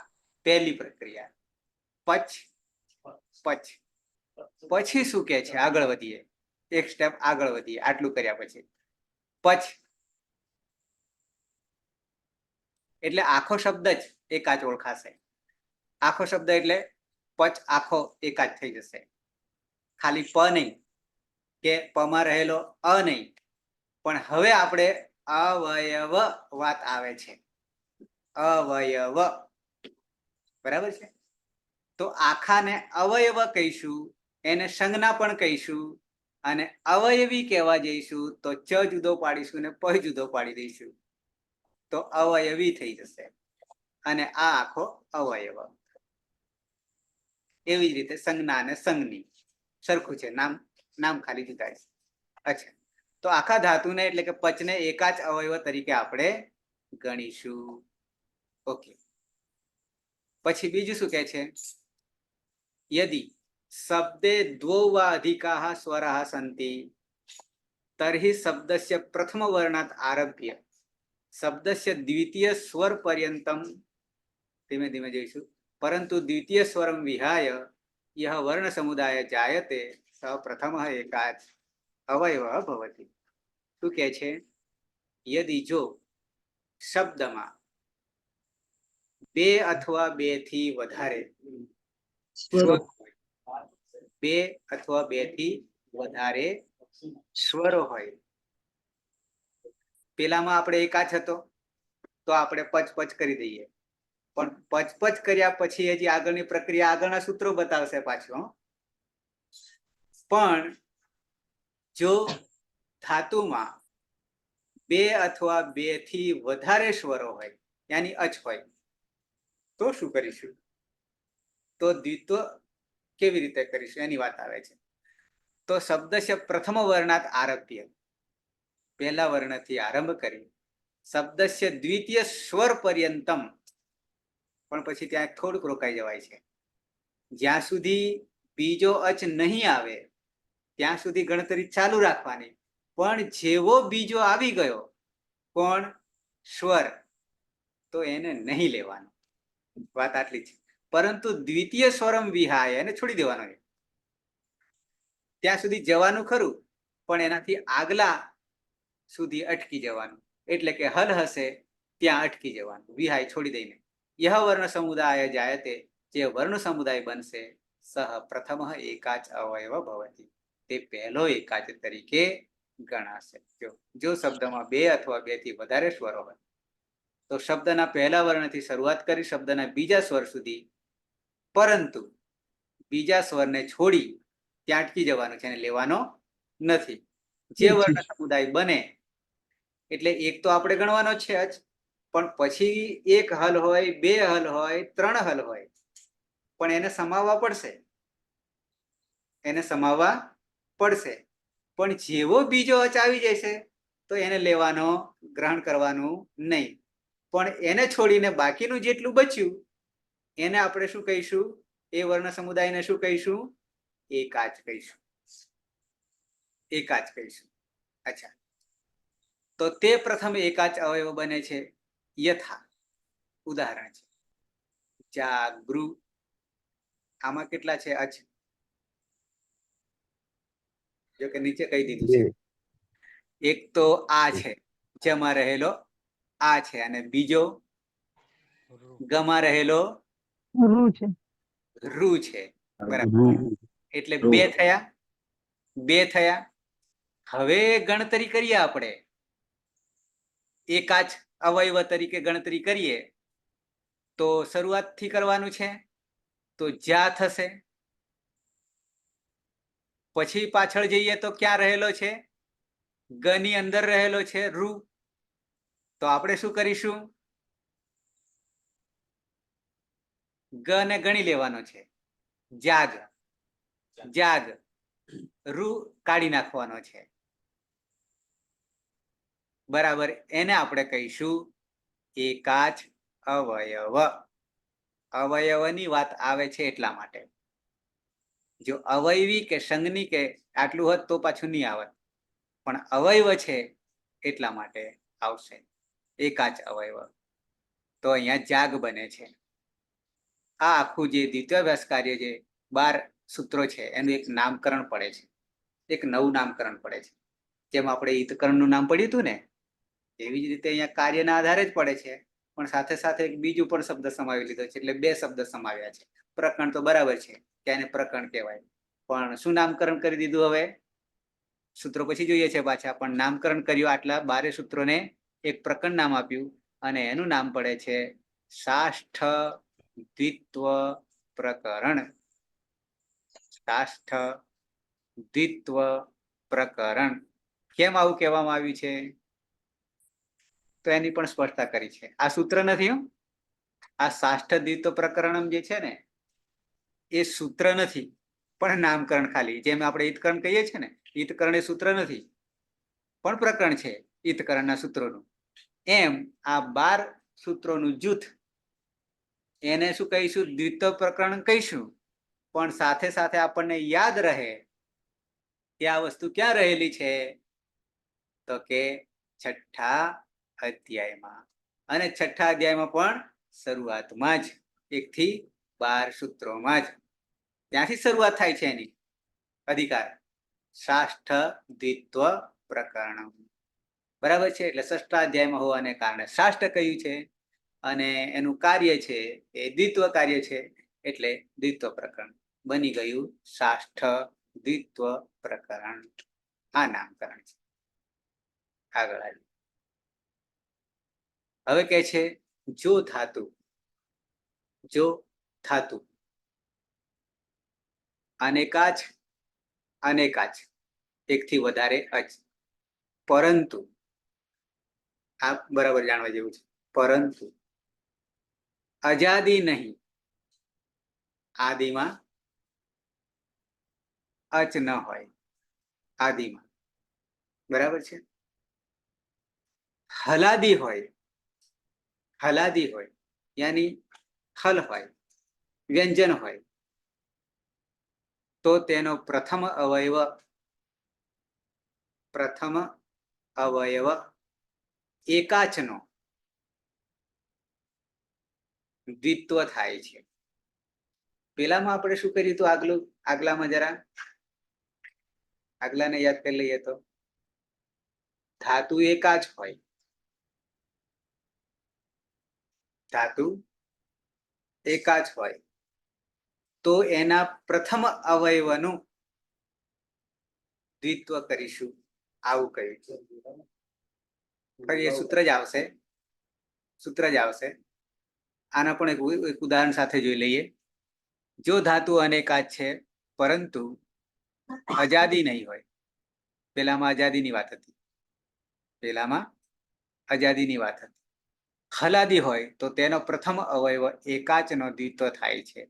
પહેલી પ્રક્રિયા. પચ પચ. પછી શું કે છે? આગળ વધીએ, એક સ્ટેપ આગળ વધીએ. આટલું કર્યા પછી પચ એટલે આખો શબ્દ જ એકાચ ઓળખાશે. આખો શબ્દ એટલે પચ આખો એકાચ થઈ જશે, ખાલી પ નહીં. કે પમાં રહેલો અ નહીં, પણ હવે આપણે અવયવ વાત આવે છે. અવયવ, બરાબર છે. તો આખાને અવયવ કહીશું, એને સંજ્ઞા પણ કહીશું, અને અવયવી કહેવા જઈશું તો ચ જુદો પાડીશું ને પ જુદો પાડી દઈશું, તો અવયવી થઈ જશે. અને આ આખો અવયવ. એવી જ રીતે સંજ્ઞા અને સંજ્ઞી સરખું છે, નામ ખાલી જુદા છે. અચ્છા, તો આખા ધાતુને એટલે કે પચને એકા જ અવયવ તરીકે આપણે ગણીશું. ઓકે, પછી બીજું શું કહે છે? યદિ શબ્દે દ્વૌ વા અધિકાઃ સ્વરાः સન્તિ તર્હિ શબ્દસ્ય પ્રથમ વર્ણાત આરભ્ય શબ્દસ્ય દ્વિતીય સ્વર પર્યંતમ, ધીમે ધીમે જઈશું, પરંતુ દ્વિતીય સ્વરમ વિહાય યહ વર્ણ સમુદાય જાયતે સ પ્રથમઃ એકાચ અવયવઃ ભવતિ. શું કહે છે? યદિ જો શબ્દમાં બે અથવા બે થી વધારે સ્વરો હોય, બે અથવા બે થી વધારે સ્વરો હોય, પેલામાં આપણે એકાચ હતો તો આપણે પચ પચ કરી દઈએ, પણ પચ પચ કર્યા પછી હજી આગળની પ્રક્રિયા આગળના સૂત્રો બતાવશે પાછું. પણ જો ધાતુમાં બે અથવા બે થી વધારે સ્વરો હોય, યાની અચ હોય, તો શું કરીશું? તો દ્વિત્વ કેવી રીતે કરીશું એની વાત આવે છે. તો શબ્દસ્ય પ્રથમ વર્ણાત આરભ્ય, પહેલા વર્ણથી આરંભ કરી શબ્દસ્ય દ્વિતીય સ્વર પર્યંતમ, પણ પછી ત્યાં થોડુંક રોકાઈ જવાય છે. જ્યાં સુધી બીજો અચ નહીં આવે ત્યાં સુધી ગણતરી ચાલુ રાખવાની, પણ જેવો બીજો આવી ગયો કોણ? સ્વર, તો એને નહીં લેવાનો. વાત આટલી છે. પરંતુ દ્વિતીય સ્વરમ વિહાય એને છોડી દેવાનો. ત્યાં સુધી જવાનું ખરું, પણ એનાથી આગલા સુધી અટકી જવાનું. એટલે કે હલ હશે ત્યાં અટકી જવાનું, વિહાય છોડી દઈને. યહ વર્ણ સમુદાય જાયતે, જે વર્ણ સમુદાય બનશે, સહ પ્રથમ એકાચ અવયવ ભવતિ, તે પહેલો એકાચ તરીકે ગણાશે. જો શબ્દમાં બે અથવા બે થી વધારે સ્વરો હોય તો શબ્દના પહેલા વર્ણથી શરૂઆત કરી શબ્દના બીજા સ્વર સુધી, પરંતુ બીજા સ્વરને છોડી ત્યાં અટકી જવાનું છે, એને લેવાનો નથી. જે વર્ણ સમુદાય બને એટલે એક તો આપણે ગણવાનો છે જ, પણ પછી એક હલ હોય, બે હલ હોય, ત્રણ હલ હોય, પણ એને સમાવવા પડશે, એને સમાવવા પડશે. પણ જેવો બીજો અચ આવી જશે તો એને લેવાનો, ગ્રહણ કરવાનું નહીં. પણ એને છોડીને બાકીનું જેટલું બચ્યું એને આપણે શું કહીશું? એ વર્ણ સમુદાયને શું કહીશું? એકાચ કહીશું. એકાચ કહીશું. અચ્છા, તો તે પ્રથમ એકાચ અવયવ બને છે. યથા, ઉદાહરણ છે જાગૃ. આમાં કેટલા છે અચ? જો કે નીચે કહી દીધું છે. એક તો આ છે, જેમાં રહેલો આ છે, અને બીજો ગમાં રહેલો રૂ છે. બરાબર, એટલે બે થયા. બે થયા. હવે ગણતરી કરીએ આપણે, એકાચ અવયવ તરીકે ગણતરી કરીએ તો શરૂઆતથી કરવાનું છે. તો જ્યાં થશે, પછી પાછળ જઈએ તો ક્યાં રહેલો છે? ગ ની અંદર રહેલો છે રૂ. તો આપણે શું કરીશું? ગ ને ગણી લેવાનો છે. જાગ, જાગ. રૂ કાઢી નાખવાનો છે. બરાબર, એને આપણે કહીશું એકાચ અવયવ. અવયવની વાત આવે છે એટલા માટે. જો અવયવી કે સંજ્ઞી કે આટલું હોત તો પાછું નહીં આવત, પણ અવયવ છે એટલા માટે આવશે એકાચ અવયવ. તો અહીંયા જાગ બને છે. આ આખું જે દ્વિતીયાભ્યાસ કાર્ય જે 12 સૂત્રો છે એનું એક નામકરણ પડે છે, એક નવું નામકરણ પડે છે. જેમ આપણે ઈતકરણનું નામ પડ્યું હતું ને, એવી જ રીતે અહીંયા કાર્યના આધારે જ પડે છે, પણ સાથે સાથે એક બીજું પણ શબ્દ સમાવી લીધો છે, એટલે બે શબ્દ સમાવ્યા છે. પ્રકરણ તો બરાબર છે કે એને પ્રકરણ કહેવાય, પણ શું નામકરણ કરી દીધું હવે? સૂત્રો પછી જોઈએ છે પાછા, પણ નામકરણ કર્યું આટલા 12 સૂત્રોને એક પ્રકરણ નામ આપ્યું અને એનું નામ પડે છે સાષ્ઠ દ્વિત્વ પ્રકરણ. સાષ્ઠ દ્વિત્વ પ્રકરણ. કેમ આવું કહેવામાં આવ્યું છે તો એની પણ સ્પષ્ટતા કરી છે. આ સૂત્ર નથી હો, આ સાષ્ઠ દ્વિત્વ પ્રકરણમ જે છે ને એ સૂત્ર નથી, પણ નામકરણ ખાલી. જેમ આપણે ઈતકરણ કહીએ છીએ ને, ઈતકરણ એ સૂત્ર નથી પણ પ્રકરણ છે ઈતકરણના સૂત્રોનું. એમ આ 12 સૂત્રોનું જૂથ એને શું કહીશું? દ્વિત્વ પ્રકરણ કહીશું. પણ સાથે સાથે આપણને યાદ રહે કે આ વસ્તુ ક્યાં રહેલી છે તો કે છઠ્ઠા અધ્યાયમાં. અને છઠ્ઠા અધ્યાયમાં પણ શરૂઆતમાં જ 1 થી 12 સૂત્રોમાં જ ત્યાંથી શરૂઆત થાય છે એની અધિકાર. સાષ્ઠ દ્વિત્વ પ્રકરણ. બરાબર છે. એટલે ષષ્ઠા અધ્યાયમાં હોવાને કારણે સાષ્ટ કહ્યું છે અને એનું કાર્ય છે એ દ્વિત્વ કાર્ય છે, એટલે દ્વિત્વ પ્રકરણ બની ગયું સાષ્ઠ દ્વિત્વ પ્રકરણ. આ નામકરણ છે. આગળ આવી હવે કે છે જો ધાતુ. જો ધાતુ અનેકાચ અનેકાચ, 1 થી વધારે અચ. પરંતુ આ બરાબર જાણવા જેવું છે. પરંતુ અજાદી નહીં. આદિમાં અચ ન હોય, આદિમાં. બરાબર છે. હલાદી હોય, હલાદી હોય યાની હલ હોય, વ્યંજન હોય, તો તેનો પ્રથમ અવયવ એકાચનો દ્વિત્વ થાય છે. પેલામાં આપણે શું કર્યું હતું? આગલામાં જરા આગલાને યાદ કરી લઈએ તો ધાતુ એકાચ હોય, ધાતુ એકાચ હોય તો એના પ્રથમ અવયવનું દ્વિત્વ કરીશું, આવું કહ્યું છે. ફરી એ સૂત્ર જ આવશે, સૂત્ર જ આવશે. આના પણ એક ઉદાહરણ સાથે જોઈ લઈએ. જો ધાતુ અનેકાચ છે પરંતુ અજાદી નહીં હોય. પેલામાં આઝાદીની વાત હતી, પેલામાં આઝાદીની વાત હતી. હલાદી હોય તો તેનો પ્રથમ અવયવ એકાચનો દ્વિત્વ થાય છે.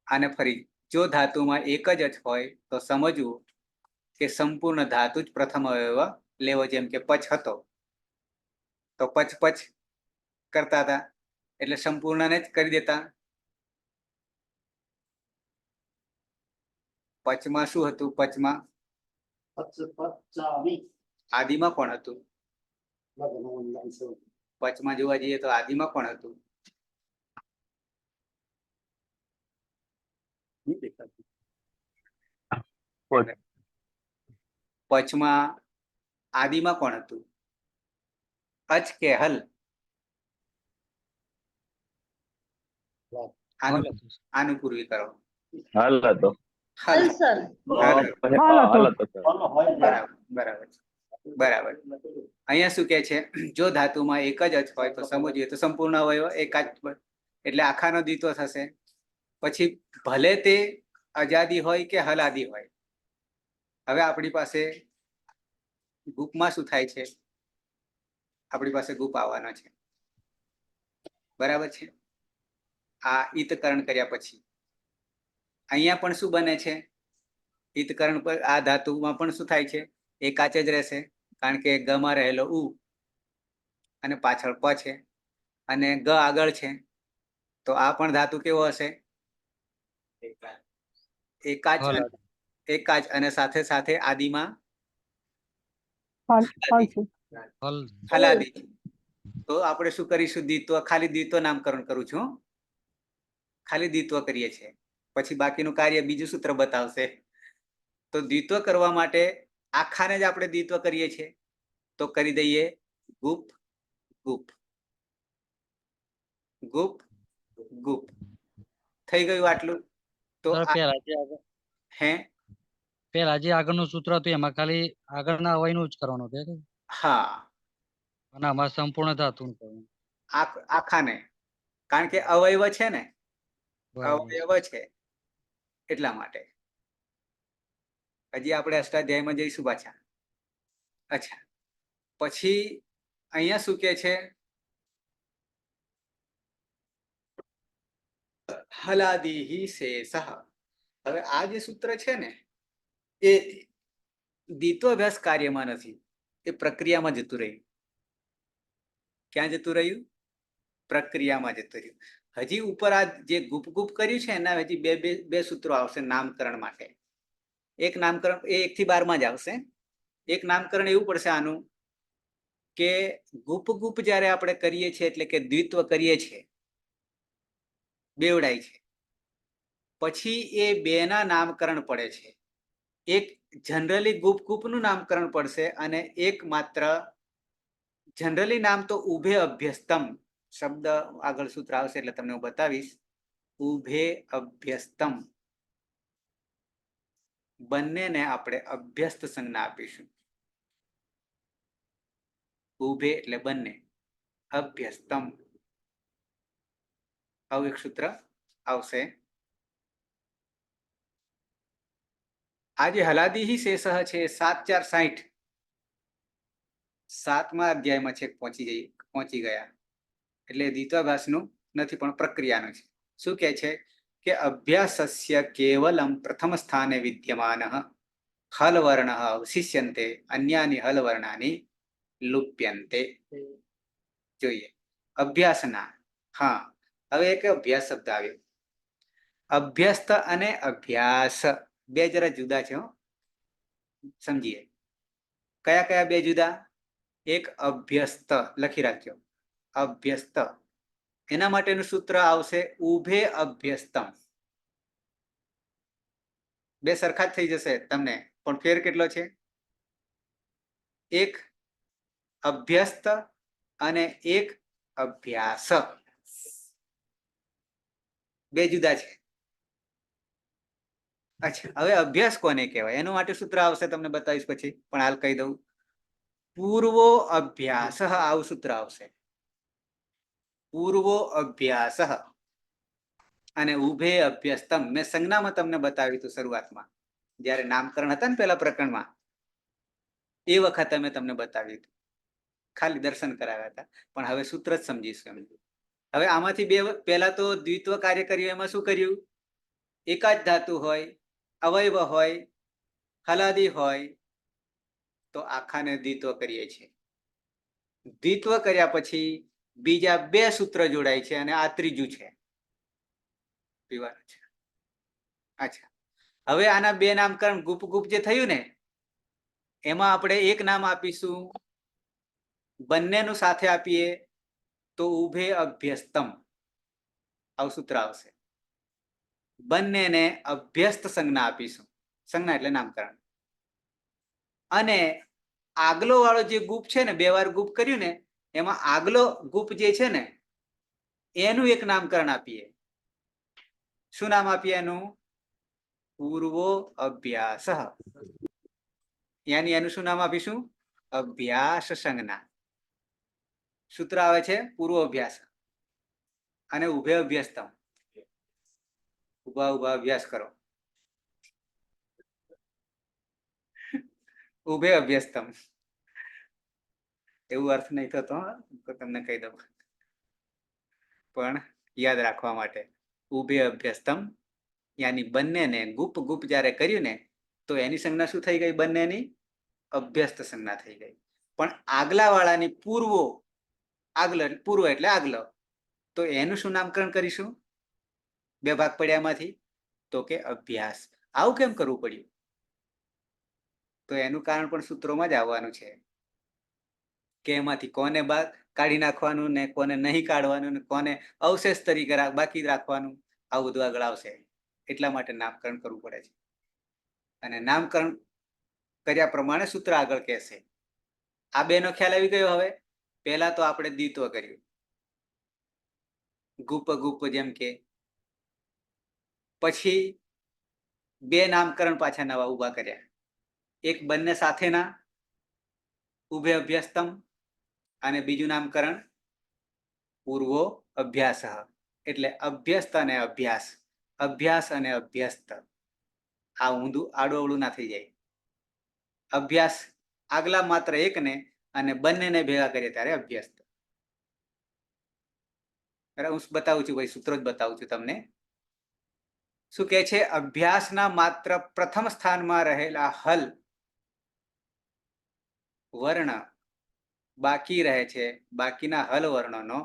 અને ફરી જો ધાતુમાં એક જ હોય તો સમજવું કે સંપૂર્ણ ધાતુ જ પ્રથમ અવયવ લેવો. જેમ કે પચ હતો તો પચ પચ કરતા હતા એટલે સંપૂર્ણને જ કરી દેતા. પચમાં શું હતું? પચમાં આદિમાં પણ હતું. પચમાં જોવા જઈએ તો આદિમાં પણ હતું. પચમાં આદિમાં પણ હતું. અચ કે હલ? આનું પૂર્વી કરો. હાલ હતો. હલ. હાલ હતો. બરાબર બરાબર. અહીંયા શું કે છે? જો ધાતુમાં એક જ અચ હોય તો સમજીએ તો સંપૂર્ણ અવયવ એકાચ, એટલે આખાનો દ્વિત્વ થશે. પછી ભલે તે અજાદી હોય કે હલાદી હોય. હવે આપણી પાસે ગુપમાં શું થાય છે? આપણી પાસે ગુપ આવવાનો છે. બરાબર છે. આ ઈતકરણ કર્યા પછી અહીંયા પણ શું બને છે? ઈતકરણ પર આ ધાતુમાં પણ શું થાય છે? એકાચ જ રહેશે, કારણ કે ગમાં રહેલો ઉ અને પાછળ પ છે અને ગ આગળ છે. તો આ પણ ધાતુ કેવો હશે? એકાચ અને સાથે સાથે આદિમાં હલાદી. તો આપણે શું કરીશું? દ્વિત્વ, ખાલી દ્વિત્વ નામકરણ કરું છું, ખાલી દ્વિત્વ કરીએ છીએ. પછી બાકીનું કાર્ય બીજું સૂત્ર બતાવશે. તો દ્વિત્વ કરવા માટે આખાને જ આપણે દ્વિત્વ કરીએ છીએ તો કરી દઈએ ગુપ ગુપ ગુપ ગુપ. થઈ ગયું આટલું? તો સર આ હે પેલા જે આગળનું સૂત્ર હતું એમાં ખાલી આગળના અવયનું જ કરવાનું હતું હા, અને આમાં સંપૂર્ણ ધાતુનું કરવાનું. આખાને, કારણ કે અવયવ છે ને, બરાબર છે. અવયવ છે એટલા માટે. હજી આપણે અષ્ટાધ્યાયમાં જઈશું પાછા. અચ્છા, પછી અહીંયા શું કે છે? હલાદીહી શેષઃ. હવે આ જે સૂત્ર છે ને એ દ્વિત્વાભ્યાસ કાર્યમાં નથી, એ પ્રક્રિયામાં જતું રહ્યું. ક્યાં જતું રહ્યું? પ્રક્રિયામાં જતું રહ્યું. હજી ઉપર આ જે ગુપ ગુપ કર્યું છે એના હજી બે સૂત્રો આવશે નામકરણ માટે. એક નામકરણ એ 1 થી 12 માં જ આવશે. એક નામકરણ એવું પડશે આનું કે ગુપ ગુપ જ્યારે આપણે કરીએ છીએ એટલે કે દ્વિત્વ કરીએ છીએ, બેવડાય છે, પછી એ બેના નામકરણ પડે છે. એક જનરલી ગુપ ગુપનું નામકરણ પડશે અને એક માત્ર જનરલી નામ તો ઉભે અભ્યસ્તમ શબ્દ આગળ સૂત્ર આવશે એટલે તમને હું બતાવીશ. ઉભે અભ્યસ્તમ બંનેને આપણે અભ્યસ્ત સંજ્ઞા આપીશું. ઉભે એટલે બંને, અભ્યસ્તમ આવું એક સૂત્ર આવશે. આ જે હલાદીહી શેષઃ છે 7 4 60 7મા અધ્યાયમાં છેક પહોંચી ગયા. એટલે દ્વિત્વાભાસનું નથી પણ પ્રક્રિયાનું છે. શું કહે છે કે અભ્યાસસ્ય કેવલમ પ્રથમ સ્થાને વિદ્યમાન હલ વર્ણ અવશિષ્યન્તે અન્યાની હલ વર્ણાની લુપ્યન્તે. જોઈએ અભ્યાસના, હા હવે એક અભ્યાસ શબ્દ આવ્યો. અભ્યસ્ત અને અભ્યાસ બે જરા જુદા છે. સમજીએ કયા કયા બે જુદા? એક અભ્યસ્ત લખી રાખજો, અભ્યસ્ત. એના માટેનું સૂત્ર આવશે ઉભે અભ્યસ્તમ. બે સરખા જ થઈ જશે તમને, પણ ફેર કેટલો છે? એક અભ્યસ્ત અને એક અભ્યાસ, બે જુદા છે. અચ્છા, હવે અભ્યાસ કોને કહેવાય એનું માટે સૂત્ર આવશે, તમને બતાવીશ પછી, પણ હાલ કહી દઉં. પૂર્વો અભ્યાસ આવું સૂત્ર આવશે. પૂર્વો અભ્યાસ અને ઉભે અભ્યસ્તમ. મેં સંજ્ઞામાં તમને બતાવ્યું હતું શરૂઆતમાં, જ્યારે નામકરણ હતા ને પેલા પ્રકરણમાં, એ વખતે મેં તમને બતાવ્યું હતું, ખાલી દર્શન કરાવ્યા હતા. પણ હવે સૂત્ર જ સમજીશું એમ. હવે આમાંથી બે પહેલા તો દ્વિત્વ કાર્ય કર્યું. એમાં શું કર્યું? એક જ ધાતુ હોય, અવયવ હોય, હલાદી હોય તો આખાને દ્વિત્વ કરીએ છીએ. દ્વિત્વ કર્યા પછી બીજા બે સૂત્ર જોડાય છે અને આ ત્રીજું છે. પીવાનું છે. અચ્છા, હવે આના બે નામકરણ ગુપ ગુપ જે થયું ને એમાં આપણે એક નામ આપીશું, બંનેનું સાથે આપીએ તો ઉભે અભ્યસ્તમ આવું સૂત્ર આવશે. બંનેને અભ્યસ્ત સંજ્ઞા આપીશું. સંજ્ઞા એટલે નામકરણ. અને આગલો વાળો જે ગુપ છે ને, બે વાર ગુપ કર્યું ને, એમાં આગલો ગુપ જે છે ને એનું એક નામકરણ આપીએ. શું નામ આપીએ એનું? પૂર્વો અભ્યાસ. યાની એનું શું નામ આપીશું? અભ્યાસ સંજ્ઞા. સૂત્ર આવે છે પૂર્વ અભ્યાસ અને ઉભે અભ્યસ્તમ. ઉભા ઉભા અભ્યાસ કરો. ઉભે અભ્યસ્તમ એવું અર્થ નહીં થતો, તો તમને કહી દઉં, પણ યાદ રાખવા માટે. ઉભે અભ્યસ્તમ યાની બંનેને ગુપ ગુપ જ્યારે કર્યું ને તો એની સંજ્ઞા શું થઈ ગઈ? બંનેની અભ્યસ્ત સંજ્ઞા થઈ ગઈ. પણ આગલા વાળાની પૂર્વો, આગલો પૂર્વ એટલે આગલો, તો એનું શું નામકરણ કરીશું? બે ભાગ પડ્યા એમાંથી, તો કે અભ્યાસ. આવું કેમ કરવું પડ્યું? તો એનું કારણ પણ સૂત્રોમાં જ આવવાનું છે કે એમાંથી કોને કાઢી નાખવાનું ને કોને નહીં કાઢવાનું ને કોને અવશેષ તરીકે બાકી રાખવાનું, આવું બધું આગળ આવશે. એટલા માટે નામકરણ કરવું પડે છે. અને નામકરણ કર્યા પ્રમાણે સૂત્ર આગળ કહેશે. આ બેનો ખ્યાલ આવી ગયો. હવે પહેલા તો આપણે દ્વિત્વ કર્યું, ગુપ ગુપ, જેમ કે પછી બે નામકરણ પાછા નવા ઉભા કર્યા. એક બંને સાથેના ઉભે અભ્યાસતમ અને બીજું નામકરણ પૂર્વો અભ્યાસ. એટલે અભ્યસ્ત અને અભ્યાસ, અભ્યાસ અને અભ્યસ્ત. આ ઊંધું આડું અવળું ના થઈ જાય. અભ્યાસ આગલા માત્ર એકને અને બંનેને ભેગા કરીએ ત્યારે અભ્યસ્ત. બરાબર, હું બતાવું છું ભાઈ, સૂત્રો જ બતાવું છું તમને. શું કહે છે? અભ્યાસના માત્ર પ્રથમ સ્થાનમાં રહેલા હલ વર્ણ બાકી રહે છે, બાકીના હલ વર્ણનો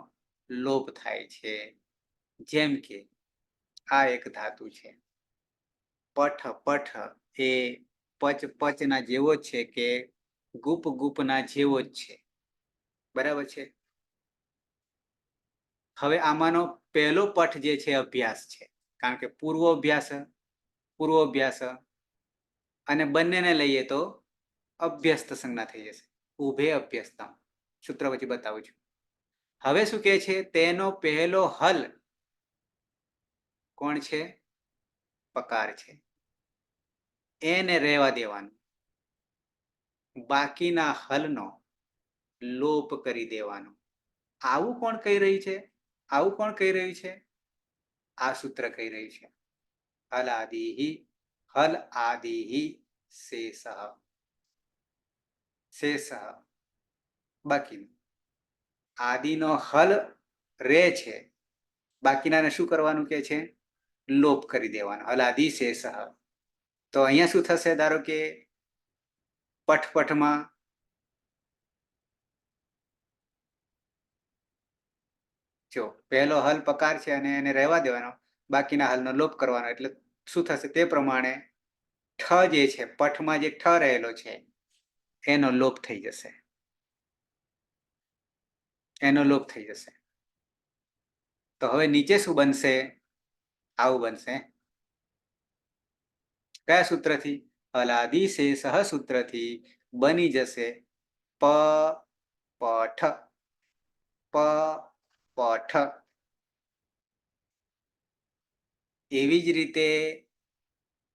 લોપ થાય છે. જેમ કે આ એક ધાતુ છે પઠ. પઠ એ પચ પચના જેવો જ છે કે ગુપ ગુપના જેવો જ છે. બરાબર છે. હવે આમાંનો પહેલો પઠ જે છે અભ્યાસ છે, કારણ કે પૂર્વોભ્યાસ અને બંનેને લઈએ તો અભ્યસ્ત સંજ્ઞા થઈ જશે. ઉભે અભ્યસ્તમ. સૂત્ર પછી બતાવું છું. હવે શું કહે છે? તેનો પહેલો હલ કોણ છે? પકાર છે. એને રહેવા દેવાનું, બાકીના હલનો લોપ કરી દેવાનો. આવું કોણ કહી રહી છે? આવું કોણ કહી રહ્યું છે? આ સૂત્ર કહી રહ્યું છે. હલ આદિ શેષ. શેષ બાકીનું. આદિનો હલ રે છે, બાકીનાને શું કરવાનું કે છે? લોપ કરી દેવાનો. હલ આદિ શેષ. તો અહીંયા શું થશે? ધારો કે પઠમાં જો પહેલો હલ પકાર છે અને એને રહેવા દેવાનો, બાકીના હલનો લોપ કરવાનો. એટલે શું થશે? તે પ્રમાણે ઠ જે છે, પઠમાં જે ઠ રહેલો છે એનો લોપ થઈ જશે. એનો લોપ થઈ જશે. તો હવે નીચે શું બનશે? આવું બનશે. કયા સૂત્રથી? હલાદિ શેષ સૂત્રથી બની જશે પ પઠ. પ પઠ. એવી જ રીતે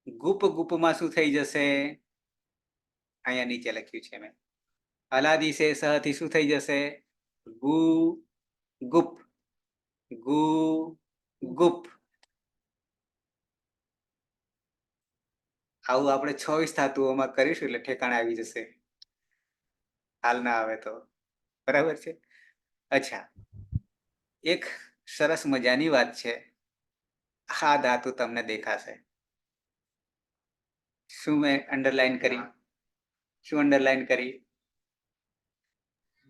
ગુપ ગુપમાં શું થઈ જશે? અહીંયા નીચે લખ્યું છે મેં. હલાદિ શેષ થી શું થઈ જશે? ગુ ગુપ. ગુ ગુપ. આવું આપણે 26 ધાતુઓમાં કરીશું એટલે ઠેકાણે આવી જશે. હાલ ના આવે તો. બરાબર છે. અચ્છા, એક સરસ મજાની વાત છે. આ ધાતુ તમને દેખાશે. શું મેં અંડરલાઈન કરી? શું અંડરલાઈન કરી?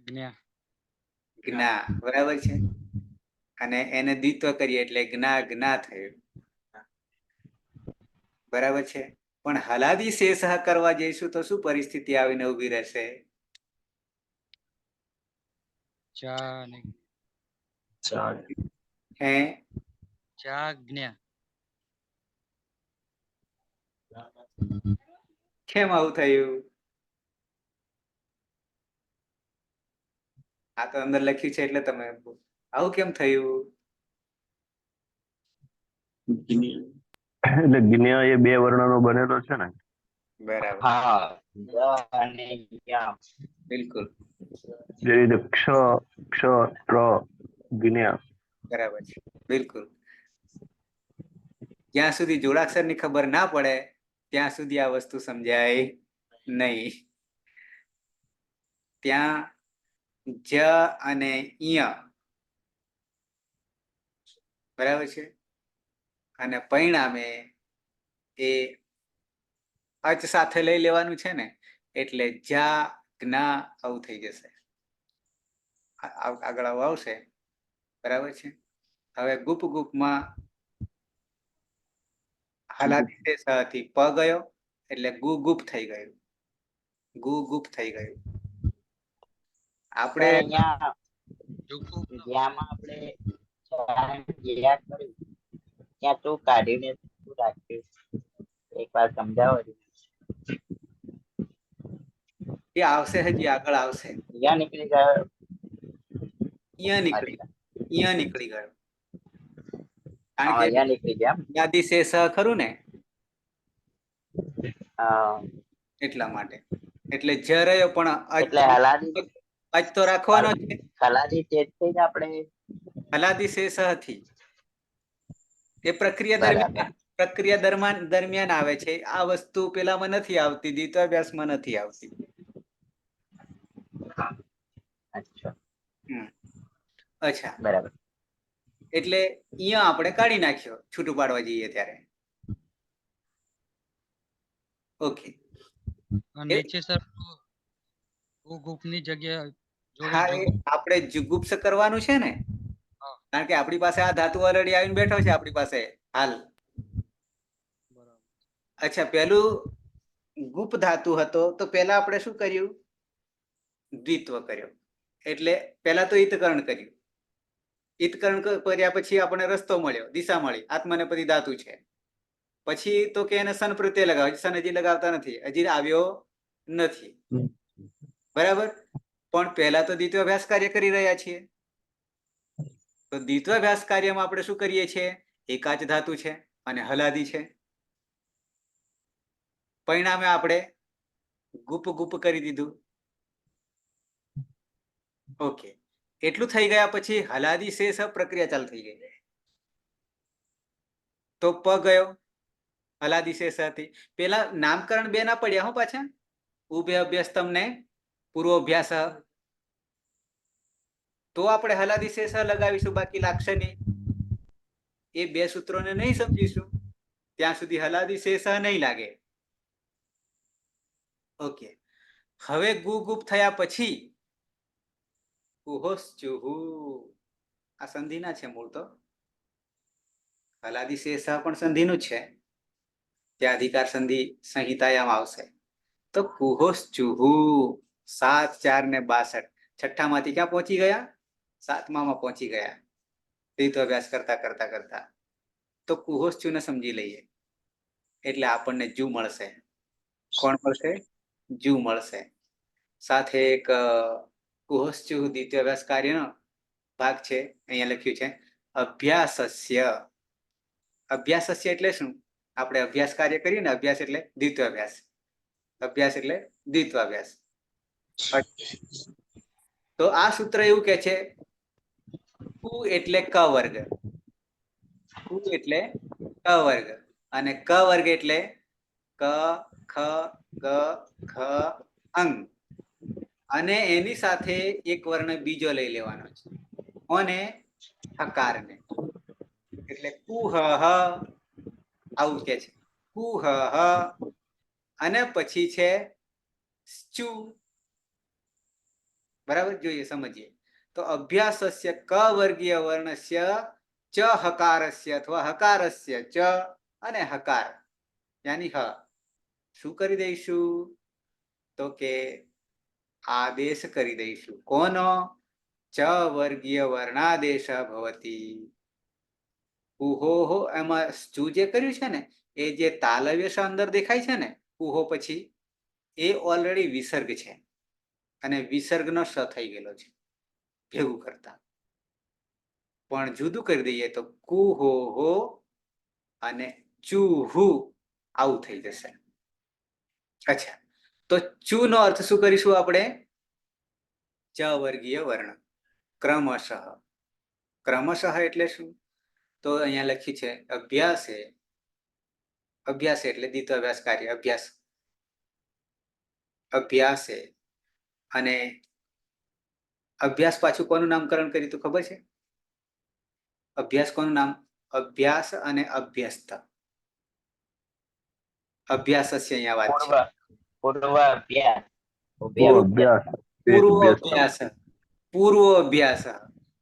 જ્ઞા. જ્ઞા. બરાબર છે. અને એને દ્વિત્વ કરીએ એટલે જ્ઞા જ્ઞા થયું. બરાબર છે. પણ હલાદી શેષ કરવા જઈશું તો શું પરિસ્થિતિ આવીને ઉભી રહેશે? ચા ને હે? ચા જ્ઞા. કેમ આવું થયું? આ તો અંદર લખ્યું છે એટલે તમે આવું કેમ થયું? એટલે જ્ઞ એ બે વર્ણનો બનેલો છે ને. બરાબર. હા, જ અને જ્ઞ. બિલકુલ જે રીતે ક્ષ ક્ષ ત્ર જ્ઞ. બરાબર છે. બિલકુલ. જ્યાં સુધી જોડાક્ષરની ખબર ના પડે ત્યાં સુધી આ વસ્તુ સમજાય નહીં. ત્યાં જ અને ઈય બરાબર છે. અને પરિણામે એ અચ સાથે લઈ લેવાનું છે ને, એટલે જા જ્ઞા આવું થઈ જશે. આગળ આવું આવશે. બરાબર છે. હવે ગુપ ગુપમાં હલાદી શેષથી પ ગયો એટલે ગુ ગુપ થઈ ગયું. ગુ ગુપ થઈ ગયું. આપણે અહીંયા જોખમ જ્ઞામાં આપણે જ્ઞા કર્યું ત્યાં તું કાઢીને શું રાખ્યું? એક વાર સમજાવો. એ આવશે, હજી આગળ આવશે. જ્ઞા નીકળી ગયો. ઈય નીકળી ગયો. કારણ કે અહીંયા નીકળી ગયા એમ? યાદી શેષ ખરું ને, હા. એટલા માટે. એટલે જ રહ્યો પણ એટલે હલાદી અજ તો રાખવાનો છે. હલાદી તેથી જ આપણે હલાદી શેષ થી એ બરાબર. પ્રક્રિયા દરમિયાન આવે છે. આ વસ્તુ પેલામાં નથી આવતી, દ્વિત્વાભ્યાસમાં નથી આવતી. અચ્છા, અચ્છા, બરાબર. એટલે અહીંયા આપણે કાઢી નાખ્યો છૂટું પાડવા જઈએ ત્યારે. ઓકે. અને નીચે સર ગુપની જગ્યા હા, જોડે એ આપણે જુગુપ્સ કરવાનું છે ને, હા. કારણ કે આપણી પાસે આ ધાતુ ઓલરેડી આવીને બેઠો છે આપણી પાસે હાલ. બરાબર. અચ્છા, પેલું ગુપ ધાતુ હતો તો પેલા આપણે શું કર્યું? દ્વિત્વ કર્યો. એટલે પેલા તો ઈતકરણ કર્યું. ઈતકરણ કર્યા પછી આપણે રસ્તો મળ્યો, દિશા મળી, આત્મનેપદી ધાતુ છે. પછી તો કે એને સન પ્રત્યય લગાવ, સન હજી લગાવતા નથી, હજી આવ્યો નથી. બરાબર. પણ પહેલા તો દ્વિત્વાભ્યાસ કાર્ય કરી રહ્યા છીએ. તો દ્વિત્વાભ્યાસ કાર્યમાં આપણે શું કરીએ છીએ? એકાચ ધાતુ છે અને હલાદી છે. પરિણામે આપણે ગુપ ગુપ કરી દીધું. ઓકે, એટલું થઈ ગયા પછી હલાદી શેષ પ્રક્રિયા ચાલુ થઈ ગઈ. તો પ ગયો, હલાદી શેષ હતી. પેલા નામકરણ બે ના પડ્યા હો પાછા, ઉભય અભ્યાસ તમને પૂર્વ અભ્યાસ. તો આપણે હલાદી શેષ લગાવીશું, બાકી લાગશે નહીં. એ બે સૂત્રોને નહીં સમજીશું ત્યાં સુધી હલાદી શેષ નહીં લાગે. ઓકે, હવે ગુ ગુપ થયા પછી કુહોસ ચુહુ, આ સંધિના છે મૂળ તો. હલાદી શેષ પણ સંધિનું જ છે, ત્યાં અધિકાર સંધિ સંહિતાયામાં આવશે. તો કુહોસ ચુહુ 7 4 ને 62, છઠ્ઠામાંથી ક્યાં પહોંચી ગયા? 7મામાં પહોંચી ગયા. દ્વિત્વાભ્યાસ કરતા કરતા કરતા. તો કુહોસ ચુ ને સમજી લઈએ એટલે આપણને જુ મળશે. કોણ મળશે? જુ મળશે. સાથે એક કુહોસ ચુ દ્વિત્વાભ્યાસ કાર્યનો ભાગ છે, અહીંયા લખ્યું છે અભ્યાસસ્ય. અભ્યાસસ્ય એટલે શું? આપણે અભ્યાસ કાર્ય કરીએ ને, અભ્યાસ એટલે દ્વિત્વાભ્યાસ, અભ્યાસ એટલે દ્વિત્વાભ્યાસ. તો આ સૂત્ર એવું કે છે, કુ એટલે ક વર્ગ, કુ એટલે ક વર્ગ, અને ક વર્ગ એટલે ક ખ ગ ઘ અંગ, અને એની સાથે એક વર્ણ બીજો લઈ લેવાનો છે, અને હકારને. એટલે કુહ હ, આવું કે છે કુહ હ, અને પછી છે ચુ. બરાબર, જોઈએ સમજીએ. તો અભ્યાસસ્ય ક વર્ગીય વર્ણસ્ય ચ હકારસ્ય અથવા હકારસ્ય ચ અને હકાર યાની હ, શું કરી દઈશું? તો કે આદેશ કરી દઈશું. કોનો? ચ વર્ગીય વર્ણાદેશ ભવતી. કુહો, એમાં ચુ જે કર્યું છે ને, એ જે તાલવ્ય અંદર દેખાય છે ને કુહો પછી, એ ઓલરેડી વિસર્ગ છે, અને વિસર્ગનો સ થઈ ગયેલો છે ભેગું કરતા. પણ જુદું કરી દઈએ તો કુહો હો અને ચુહુ આવું થઈ જશે. અચ્છા, તો ચુ નો અર્થ શું કરીશું આપણે? ચ વર્ગીય વર્ણ ક્રમશઃ. ક્રમશઃ એટલે શું? તો અહીંયા લખ્યું છે અભ્યાસે. અભ્યાસ એટલે દ્વિત્વાભ્યાસ કાર્ય અભ્યાસ, અભ્યાસે. અને અભ્યાસ પાછું કોનું નામકરણ કર્યું તું ખબર છે? અભ્યાસ કોનું નામ? અભ્યાસ અને અભ્યસ્ત. અભ્યાસ અહીંયા વાત છે. પૂર્વ અભ્યાસ. પૂર્વ અભ્યાસ, પૂર્વ અભ્યાસ.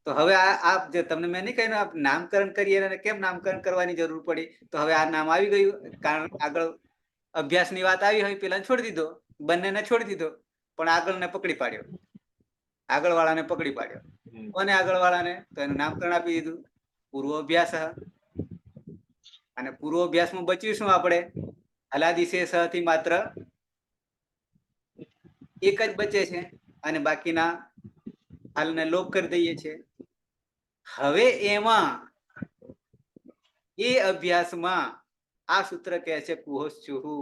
તો હવે આ જે તમને મેં નહીં કહ્યું નામકરણ કરીએ, અને કેમ નામકરણ કરવાની જરૂર પડી? તો હવે આ નામ આવી ગયું, કારણ આગળ અભ્યાસની વાત આવી હોય, પેલા છોડી દીધો, બંનેને છોડી દીધો, પણ આગળને પકડી પાડ્યો, આગળ વાળાને પકડી પાડ્યો. કોને? આગળ વાળાને. તો એનું નામકરણ આપી દીધું પૂર્વ અભ્યાસ. અને પૂર્વ અભ્યાસમાં બચ્યું શું આપણે? હલાદી શેષ થી માત્ર એક જ બચે છે, અને બાકીના હાલને લોપ કરી દઈએ છીએ. હવે એમાં એ અભ્યાસમાં આ સૂત્ર કહે છે કુહોશ્ચુહુ,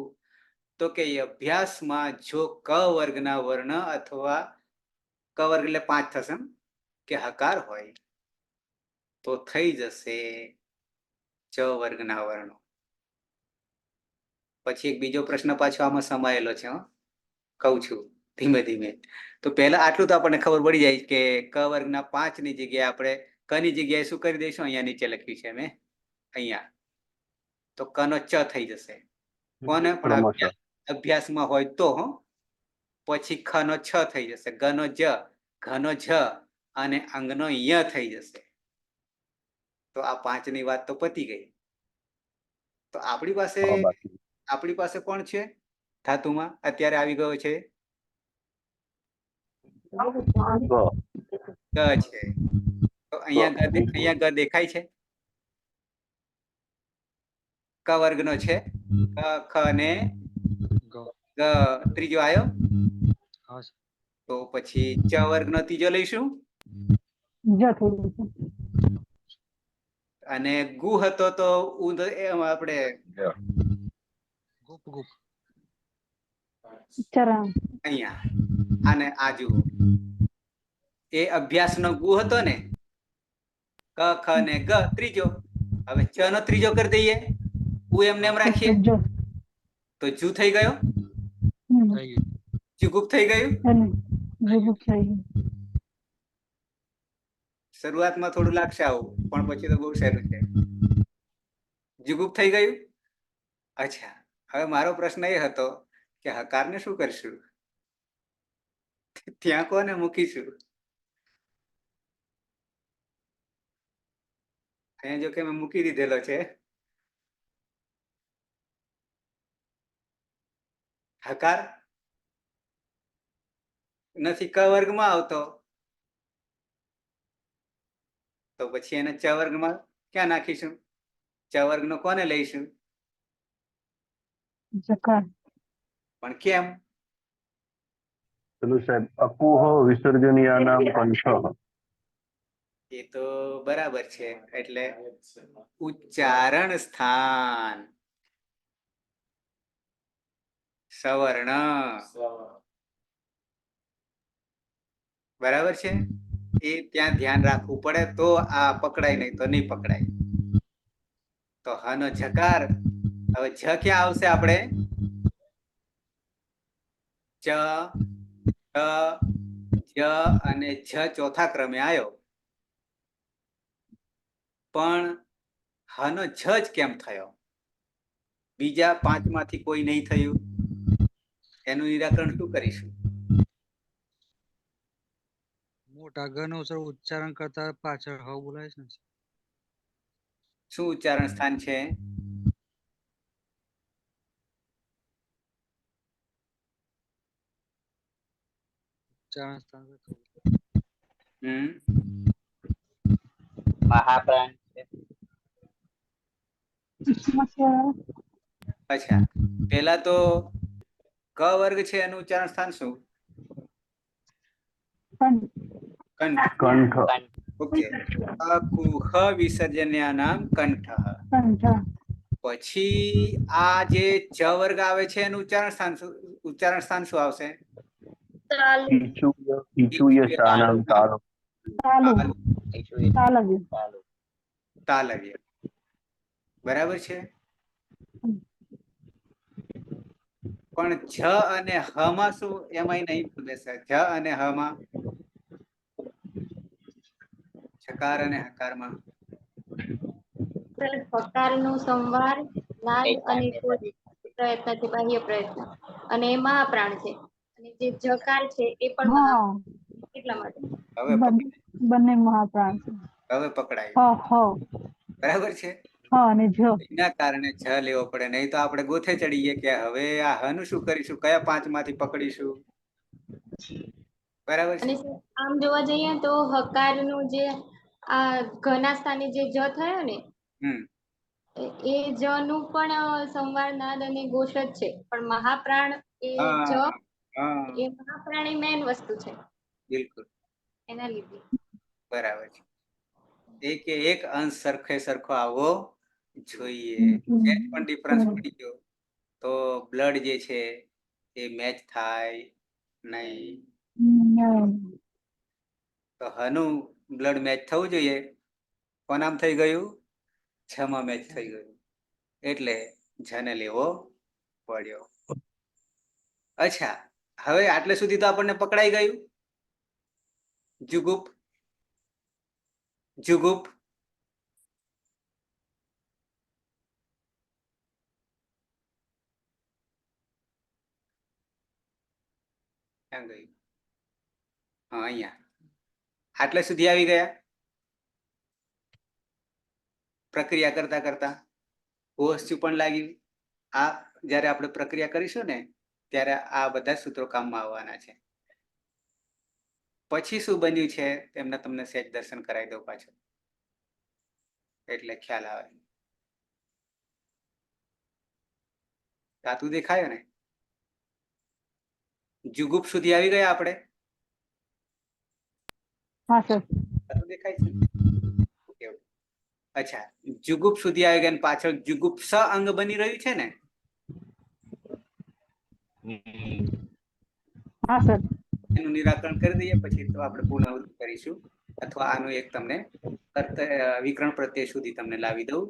તો કે એ અભ્યાસમાં જો ક વર્ગના વર્ણ અથવા ક વર્ગ એટલે 5 થશે કે હકાર હોય તો થઈ જશે ચ વર્ગના વર્ણો. પછી એક બીજો પ્રશ્ન પાછો આમાં સમાયેલો છે, કહું છું ધીમે ધીમે. તો પહેલા આટલું તો આપણને ખબર પડી જાય કે ક વર્ગના 5 ની જગ્યાએ આપણે ક ની જગ્યાએ શું કરી દઈશું, અહીંયા નીચે લખ્યું છે મેં અહીંયા, તો ક નો ચ થઈ જશે. કોને પણ અભ્યાસમાં હોય તો પછી ખ નો છ થઈ જશે, ગ નો જ, ઘ નો જ અને અંગ નો ય થઈ જશે. તો આ 5 ની વાત તો પતી ગઈ. તો આપણી પાસે કોણ છે ધાતુમાં અત્યારે આવી ગયો છે? ગ છે. તો અહીંયા ગ દેખાય છે, ક વર્ગનો છે, ક ખ ને ગ. ગ ત્રીજો આવ્યો. હા સર. તો પછી ચ વર્ગનો ત્રીજો લઈશું, અને ગુ હતો તો એમ આપણે ગુપ ગુપ. અહીંયા અને આ જુઓ, એ અભ્યાસનો ગુ હતો ને, ક ખ ને ગ ત્રીજો. હવે ચ નો ત્રીજો કરી દઈએ, ઉ એમને એમ રાખીએ તો જુ થઈ ગયો, થઈ ગયું. જુગુપ થઈ ગયું. શરૂઆતમાં થોડું લાગશે આવું, પણ પછી તો બહુ સહેલું છે. જુગુપ થઈ ગયું. અચ્છા, હવે મારો પ્રશ્ન એ હતો કે હકારને શું કરશું, ત્યાં કોને મૂકીશું? અહીંયા જો કે મેં મૂકી દીધેલો છે હકાર, નથી ક વર્ગમાં આવતો, તો પછી એને ચ વર્ગમાં ક્યાં નાખીશું? ચ વર્ગનો કોને લઈશું? પણ કેમ? પેલું સાહેબ અકુહ વિસર્જનીયાનામ કંઠઃ. એ તો બરાબર છે, એટલે ઉચ્ચારણ સ્થાન સવર્ણ, બરાબર છે. એ ત્યાં ધ્યાન રાખવું પડે તો આ પકડાય, નહીં તો નહીં પકડાય. તો હ નો ઝકાર, હવે જ ક્યાં આવશે? આપણે ચ, જ અને જ ચોથા ક્રમે આવ્યો, પણ હ નો જ કેમ થયો? બીજા 5 માંથી કોઈ નહીં થયું, એનું નિરાકરણ શું કરીશું? મોટા ગ નું સર ઉચ્ચારણ કરતા પાછળ હ બોલાય છે ને સર? શું ઉચ્ચારણ સ્થાન છે? ઉચ્ચારણ સ્થાન મહાપ્રાણ છે. અચ્છા, પેલા તો ક વર્ગ છે, એનું ઉચ્ચારણ સ્થાન શું? કંઠ. કંઠ. ઓકે. અકુહ વિસર્જન્યાનામ કંઠઃ. પછી આ જે ચ વર્ગ આવે છે એનું ઉચ્ચારણ સ્થાન શું આવશે? ઈચુય સ્થાનમ તાલુ. તાલવ્ય. બરાબર છે. પણ જ અને હ માં શું એમાંય નહીં ભૂલે સર? જ અને હ માં, છકાર અને હકારમાં હકારનો સંવાર, નાદ અને પ્રયત્નથી બાહ્ય પ્રયત્ન, અને એ મહાપ્રાણ છે. અને જે જકાર છે એ પણ એટલા માટે હવે બંને મહાપ્રાણ છે. હવે પકડાયું. બરાબર છે. એના કારણે જ લેવો પડે, નહીં તો આપણે ગોથે ચડીએ કે હવે આ હ નું શું કરીશું, કયા 5 માંથી પકડીશું? બરાબર છે. અને આમ જોવા જઈએ તો હકારનું જે આ ઘના સ્થાને જે જ થયો ને, એ જ નું પણ સંવાર, નાદ અને ઘોષ જ છે, પણ મહાપ્રાણ એ જ એ મહાપ્રાણ એ મેન વસ્તુ છે. બિલકુલ એના લીધે બરાબર છે. એક અંશ સરખો આવવો જોઈએ જે પણ ડિફરન્સ પડી ગયો તો બ્લડ જે છે એ મેચ થાય નહીં. તો હનું બ્લડ મેચ થવું જોઈએ, કોનામ થઈ ગયું? છમાં મેચ થઈ ગયું, એટલે જને લેવો પડ્યો. અચ્છા, હવે આટલે સુધી તો આપણને પકડાઈ ગયું. જુગુપ જુગુપ ક્યાં ગયું? હા, અહીંયા આટલે સુધી આવી ગયા. પ્રક્રિયા કરતા કરતા હોશથી પણ લાગ્યું. આ જ્યારે આપણે પ્રક્રિયા કરીશું ને ત્યારે આ બધા સૂત્રો કામમાં આવવાના છે. પછી શું બન્યું છે એમને તમને સહેજ દર્શન કરાવી દઉં પાછળ, એટલે ખ્યાલ આવે. ધાતુ દેખાયો ને? જુગુપ સુધી આવી ગયા આપણે. હા સર. ધાતુ દેખાય છે? Okay. અચ્છા, જુગુપ સુધી આવી ગયા, પાછળ જુગુપ સ અંગ બની રહ્યું છે ને? હા સર. એનું નિરાકરણ કરી દઈએ, પછી તો આપણે પુનરાવૃત્તિ કરીશું, અથવા આનું એક તમને વિકરણ પ્રત્યય સુધી તમને લાવી દઉં.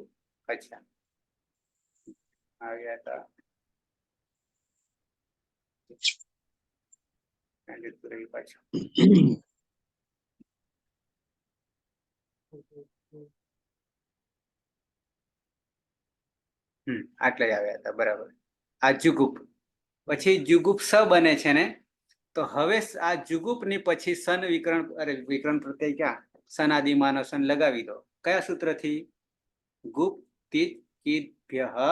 અચ્છા, આવ્યા હતા. પાછું આટલે આવ્યા હતા, બરાબર. આ જુગુપ પછી જુગુપ સ બને છે ને, તો હવે આ જુગુપ ની પછી સન વિકરણ, વિકરણ પ્રત્યય ક્યાં? સનાદિમાનો સન લગાવી દો. કયા સૂત્રથી? ગુપ તિત કિત ભ્ય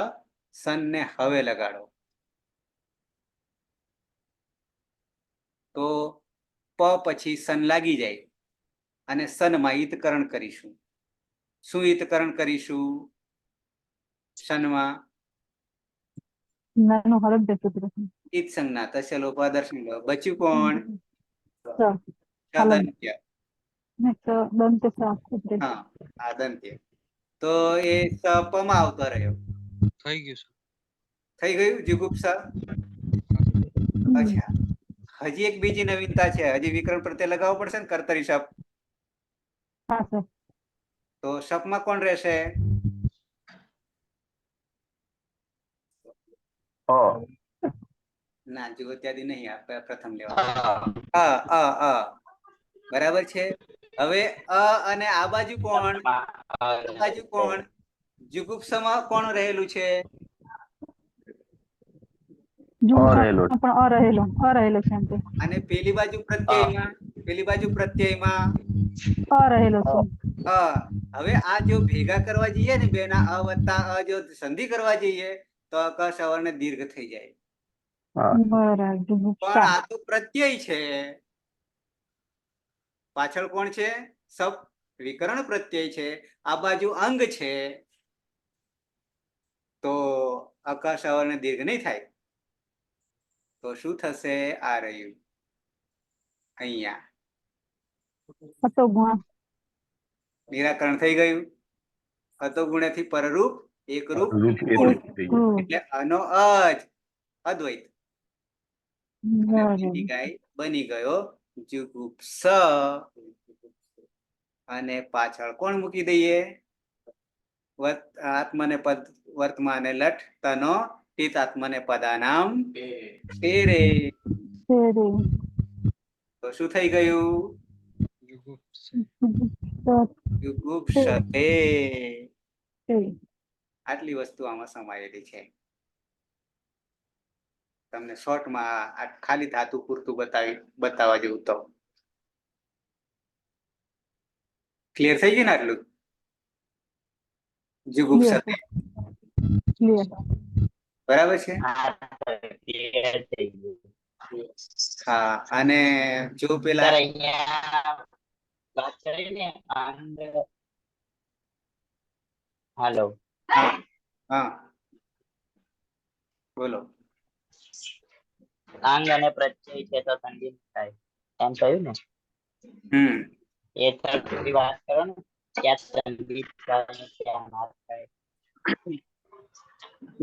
સન ને હવે લગાડો તો પ પછી સન લાગી જાય, અને સનમાં ઈતકરણ કરીશું. શું ઈતકરણ કરીશું સનમાં? નાનું હળદ સૂત્ર. ઈત સંજ્ઞા તસ્ય લોપાદર્શન. બચ્યું કોણ? દંત્ય. હા, આ દંત્ય. તો એ સપમાં આવતો રહ્યો. થઈ ગયું છે. થઈ ગયું જુગુપ્સા. અચ્છા, હજી એક બીજી નવીનતા છે. હજી વિકરણ પ્રત્યય લગાવવો પડશે ને, કર્તરી શપ. હા સર. તો શપમાં કોણ રહેશે? ના, જુઓ ત્યાદી નહીં, આપણે પ્રથમ લેવા. બરાબર છે. હવે અ અને આ બાજુ કોણ? આ બાજુ કોણ? જુગુપ્સામાં કોણ રહેલું છે? અરેલો છે. અને પેલી બાજુ પ્રત્યયમાં, પેલી બાજુ પ્રત્યયમાં અરેલો છે. હવે આ જો ભેગા કરવા જઈએ ને, બેના અ વત્તા અ જો સંધિ કરવા જઈએ તો અકસ અવર્ણ દીર્ઘ થઈ જાય. પણ આ તો પ્રત્યય છે. પાછળ કોણ છે? સપ વિકરણ પ્રત્યય છે. આ બાજુ અંગ છે, તો અકસ અવર્ણ દીર્ઘ નહીં થાય. તો શું થશે? આ રહ્યું અહીંયા નિરાકરણ થઈ ગયું. અતો ગુણ્યથી પરરૂપ એકરૂપ એટલે આનો અદ્વૈત બની ગયો જુગુપ્સ. અને પાછળ કોણ મૂકી દઈએ? આત્મને પદ વર્તમાને લટ તનો તિત આત્મને પદાનામ તેરે. તો શું થઈ ગયું? જુગુપ્સતે. આટલી વસ્તુ આમાં સમાયેલી છે. તમને શોર્ટમાં ખાલી ધાતુ પૂરતું બતાવવા જેવું તો ક્લિયર થઈ ગયું ને આટલું? જુગુપ્સતે બરાબર છે. હા, અને જો પેલા હાલો. હા, બોલો. અંગ અને પ્રત્યય છે તો સંધિ થાય એમ કહ્યું ને? એ વાત કરો ને, ક્યાં સંધિ થાય ક્યાં ના થાય.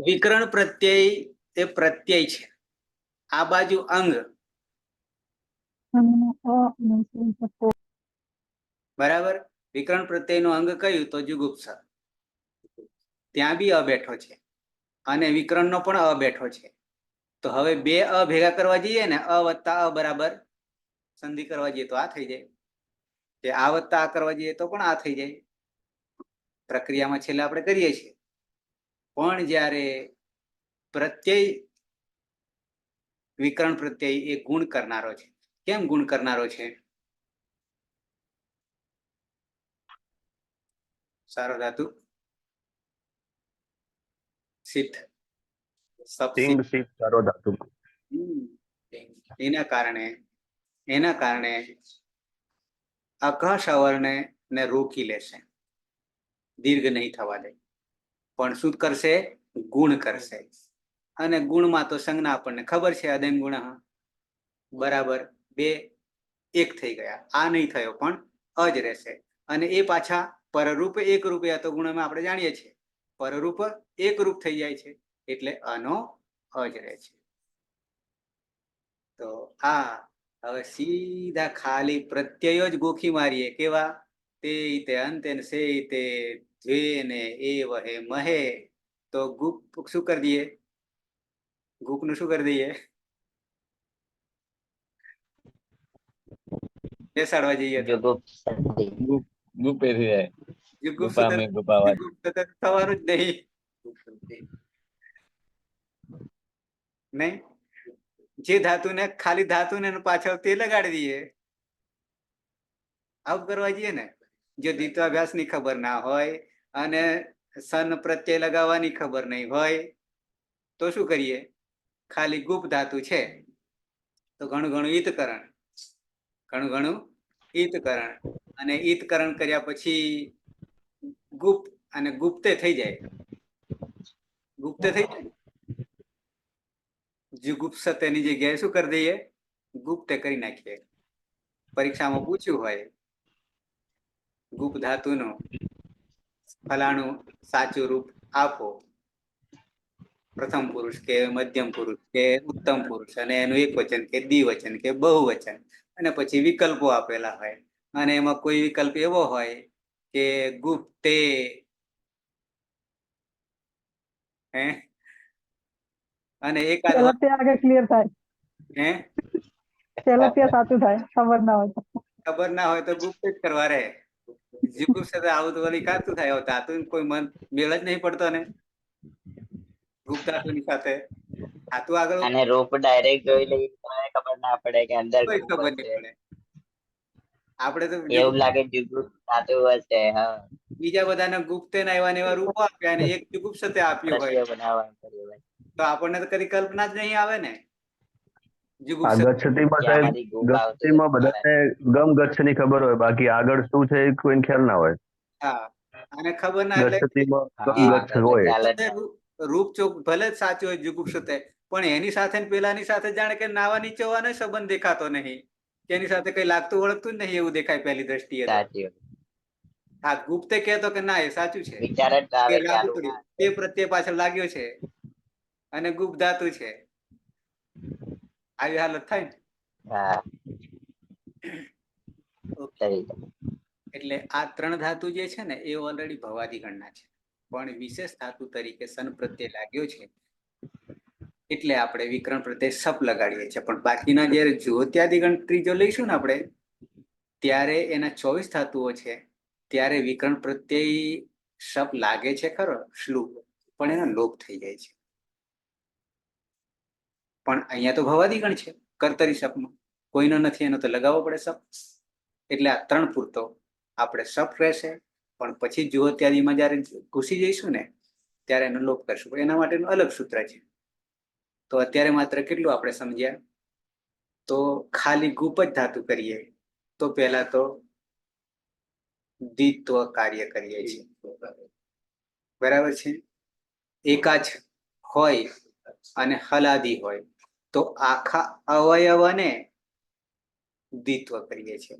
વિકરણ પ્રત્યય એ પ્રત્યય છે, આ બાજુ અંગ, બરાબર. વિકરણ પ્રત્યયનું અંગ કયું તો જુગુપ્સા, ત્યાં બી અ બેઠો છે અને વિકરણનો પણ અ બેઠો છે. તો હવે બે અ ભેગા કરવા જઈએ ને, અ વત્તા અ બરાબર સંધિ કરવા જઈએ તો આ થઈ જાય, કે આ વત્તા આ કરવા જઈએ તો પણ આ થઈ જાય. પ્રક્રિયામાં છેલ્લે આપણે કરીએ છીએ. પણ જ્યારે પ્રત્યય વિકરણ પ્રત્યય એ ગુણ કરનારો છે. કેમ ગુણ કરનારો છે? સારો ધાતુ સિદ્ધ, સિંગ સિંગ સારો ધાતુ. એના કારણે આકાશ અવર્ણ ને રોકી લેશે, દીર્ઘ નહીં થવા દે, પણ શું કરશે? ગુણ કરશે. અને ગુણમાં તો સંજ્ઞા આપણને ખબર છે, અદમ ગુણ બરાબર 2 1 થઈ ગયા. આ નહીં થયો પણ અ જ રહેશે. અને એ પાછા પરરૂપ એક રૂપે તો ગુણમાં આપણે જાણીએ છીએ, પરરૂપ એક રૂપ થઈ જાય છે એટલે અનો અ જ રહે છે. તો આ હવે સીધા ખાલી પ્રત્યયો જ ગોખી મારીએ. કેવા? તે અંતે ને સે તે દ્વે ને એ વહે મહે. તો ગુપ શું કરી દઈએ? ગુપ નું શું કરી દઈએ? બેસાડવા જઈએ તો ગુપે થઈ જાય. ગુપ્ત થવાનું જ નહીં. નહીં, જે ધાતુને ખાલી ધાતુને પાછળ તે લગાડી દઈએ. આવું કરવા જઈએ ને, જો દ્વિત્વાભ્યાસ ની ખબર ના હોય અને સન પ્રત્યય લગાવવાની ખબર નહીં હોય તો શું કરીએ? ખાલી ગુપ ધાતુ છે તો ઘણું ઈતકરણ, ઈતકરણ, અને ઈતકરણ કર્યા પછી ગુપ્ત અને ગુપ્તે થઈ જાય. ગુપ્તે થઈ જાય જુગુપ્સત એની જગ્યાએ શું કરી દઈએ? ગુપ્તે કરી નાખીએ. પરીક્ષામાં પૂછ્યું હોય ગુપ ધાતુનું ફલાણું સાચું રૂપ આપો, પ્રથમ પુરુષ કે મધ્યમ પુરુષ કે ઉત્તમ પુરુષ, અને એનું એક વચન કે દ્વિવચન કે બહુવચન, અને પછી વિકલ્પો આપેલા હોય અને એમાં કોઈ વિકલ્પ એવો હોય કે ગુપ્તે, હે, અને એકાદ આગળ ક્લિયર થાય, હે, પેલા ત્યાં સાચું થાય, ખબર ના હોય તો. ખબર ના હોય તો ગુપ્ત જ કરવા રહે. જીગુપ સાથે આવું તો વળી કાતું થાય. ધાતુ કોઈ મન મેળ જ નહીં પડતો ને ગુપ્ત ધાતુની સાથે. ધાતુ આગળ અને રૂપ ડાયરેક્ટ જોઈ લઈએ તો ખબર ના પડે કે અંદર કોઈ ગુપ ખબર હશે. નહીં પડે. આપણે તો એવું લાગે જુગુપ ધાતુ હશે. હા, બીજા બધાને ગુપ્તે ના એવા રૂપો આપ્યા અને એક જુગુપ સાથે આપ્યું હોય પ્રત્યય બનાવવાનું કર્યું. તો આપણને તો કદી કલ્પના જ નહીં આવે ને. જુગુપ આ સાથે ગચ્છતીમાં સાહેબ, જ્યાંમાંથી ગુપ આવતું ગચ્છતીમાં હોય. બધાને ગમ ગચ્છની ખબર હોય, બાકી આગળ શું છે એ કોઈને ખ્યાલ ના હોય. હા, અને ખબર ના એટલે ગચ્છતીમાં ગમ હા, ગચ્છ તો હોય. ખ્યાલ જ ના. રૂપ ચોક ભલે જ સાચું હોય જુગુપ સાથે, પણ એની સાથે પેલાની સાથે જાણે કે નાવા નીચોવાનો સંબંધ દેખાતો નહીં, કે એની સાથે કઈ લાગતું વળગતું જ નહીં એવું દેખાય પહેલી દ્રષ્ટિએ તો. સાચી વાત. હા, ગુપ્તે કહેતો કે ના એ સાચું છે, વિચાર જ ના આવે એ કે લાગુ આનું પડ્યું, ના તે પ્રત્યે પાછળ લાગ્યો છે અને ગુપ્ત ધાતુ છે. આવી હાલત થાય ને. હા, સહી. એટલે આ 3 ધાતુ જે છે ને એ ઓલરેડી ભવાદી ગણના છે, પણ વિશેષ ધાતુ તરીકે સન પ્રત્યે લાગ્યો છે એટલે આપણે વિકરણ પ્રત્યે સપ લગાડીએ છીએ. પણ બાકીના જયારે જ્યોત્યાદિ ગણતરી જો લઈશું ને આપણે, ત્યારે એના 24 ધાતુઓ છે, ત્યારે વિકરણ પ્રત્યય સપ લાગે છે ખરો શ્લુક, પણ એનો લોપ થઈ જાય છે. પણ અહીંયા તો ભવાદી ગણ છે, કર્તરી સપમાં કોઈનો નથી, એનો તો લગાવવો પડે સપ. એટલે આ 3 પૂરતો આપણે સપ રહેશે, પણ પછી જ્યોત્યાદિમાં જયારે ઘૂસી જઈશું ને ત્યારે એનો લોપ કરશું. એના માટેનું અલગ સૂત્ર છે. તો અત્યારે માત્ર કેટલું આપણે સમજ્યા? તો ખાલી ગુપ જ ધાતુ કરીએ તો પહેલા તો દ્વિત્વ કાર્ય કરીએ છીએ, બરાબર છે. એકાચ હોય અને હલાદી હોય તો આખા અવયવને દ્વિત્વ કરીએ છીએ.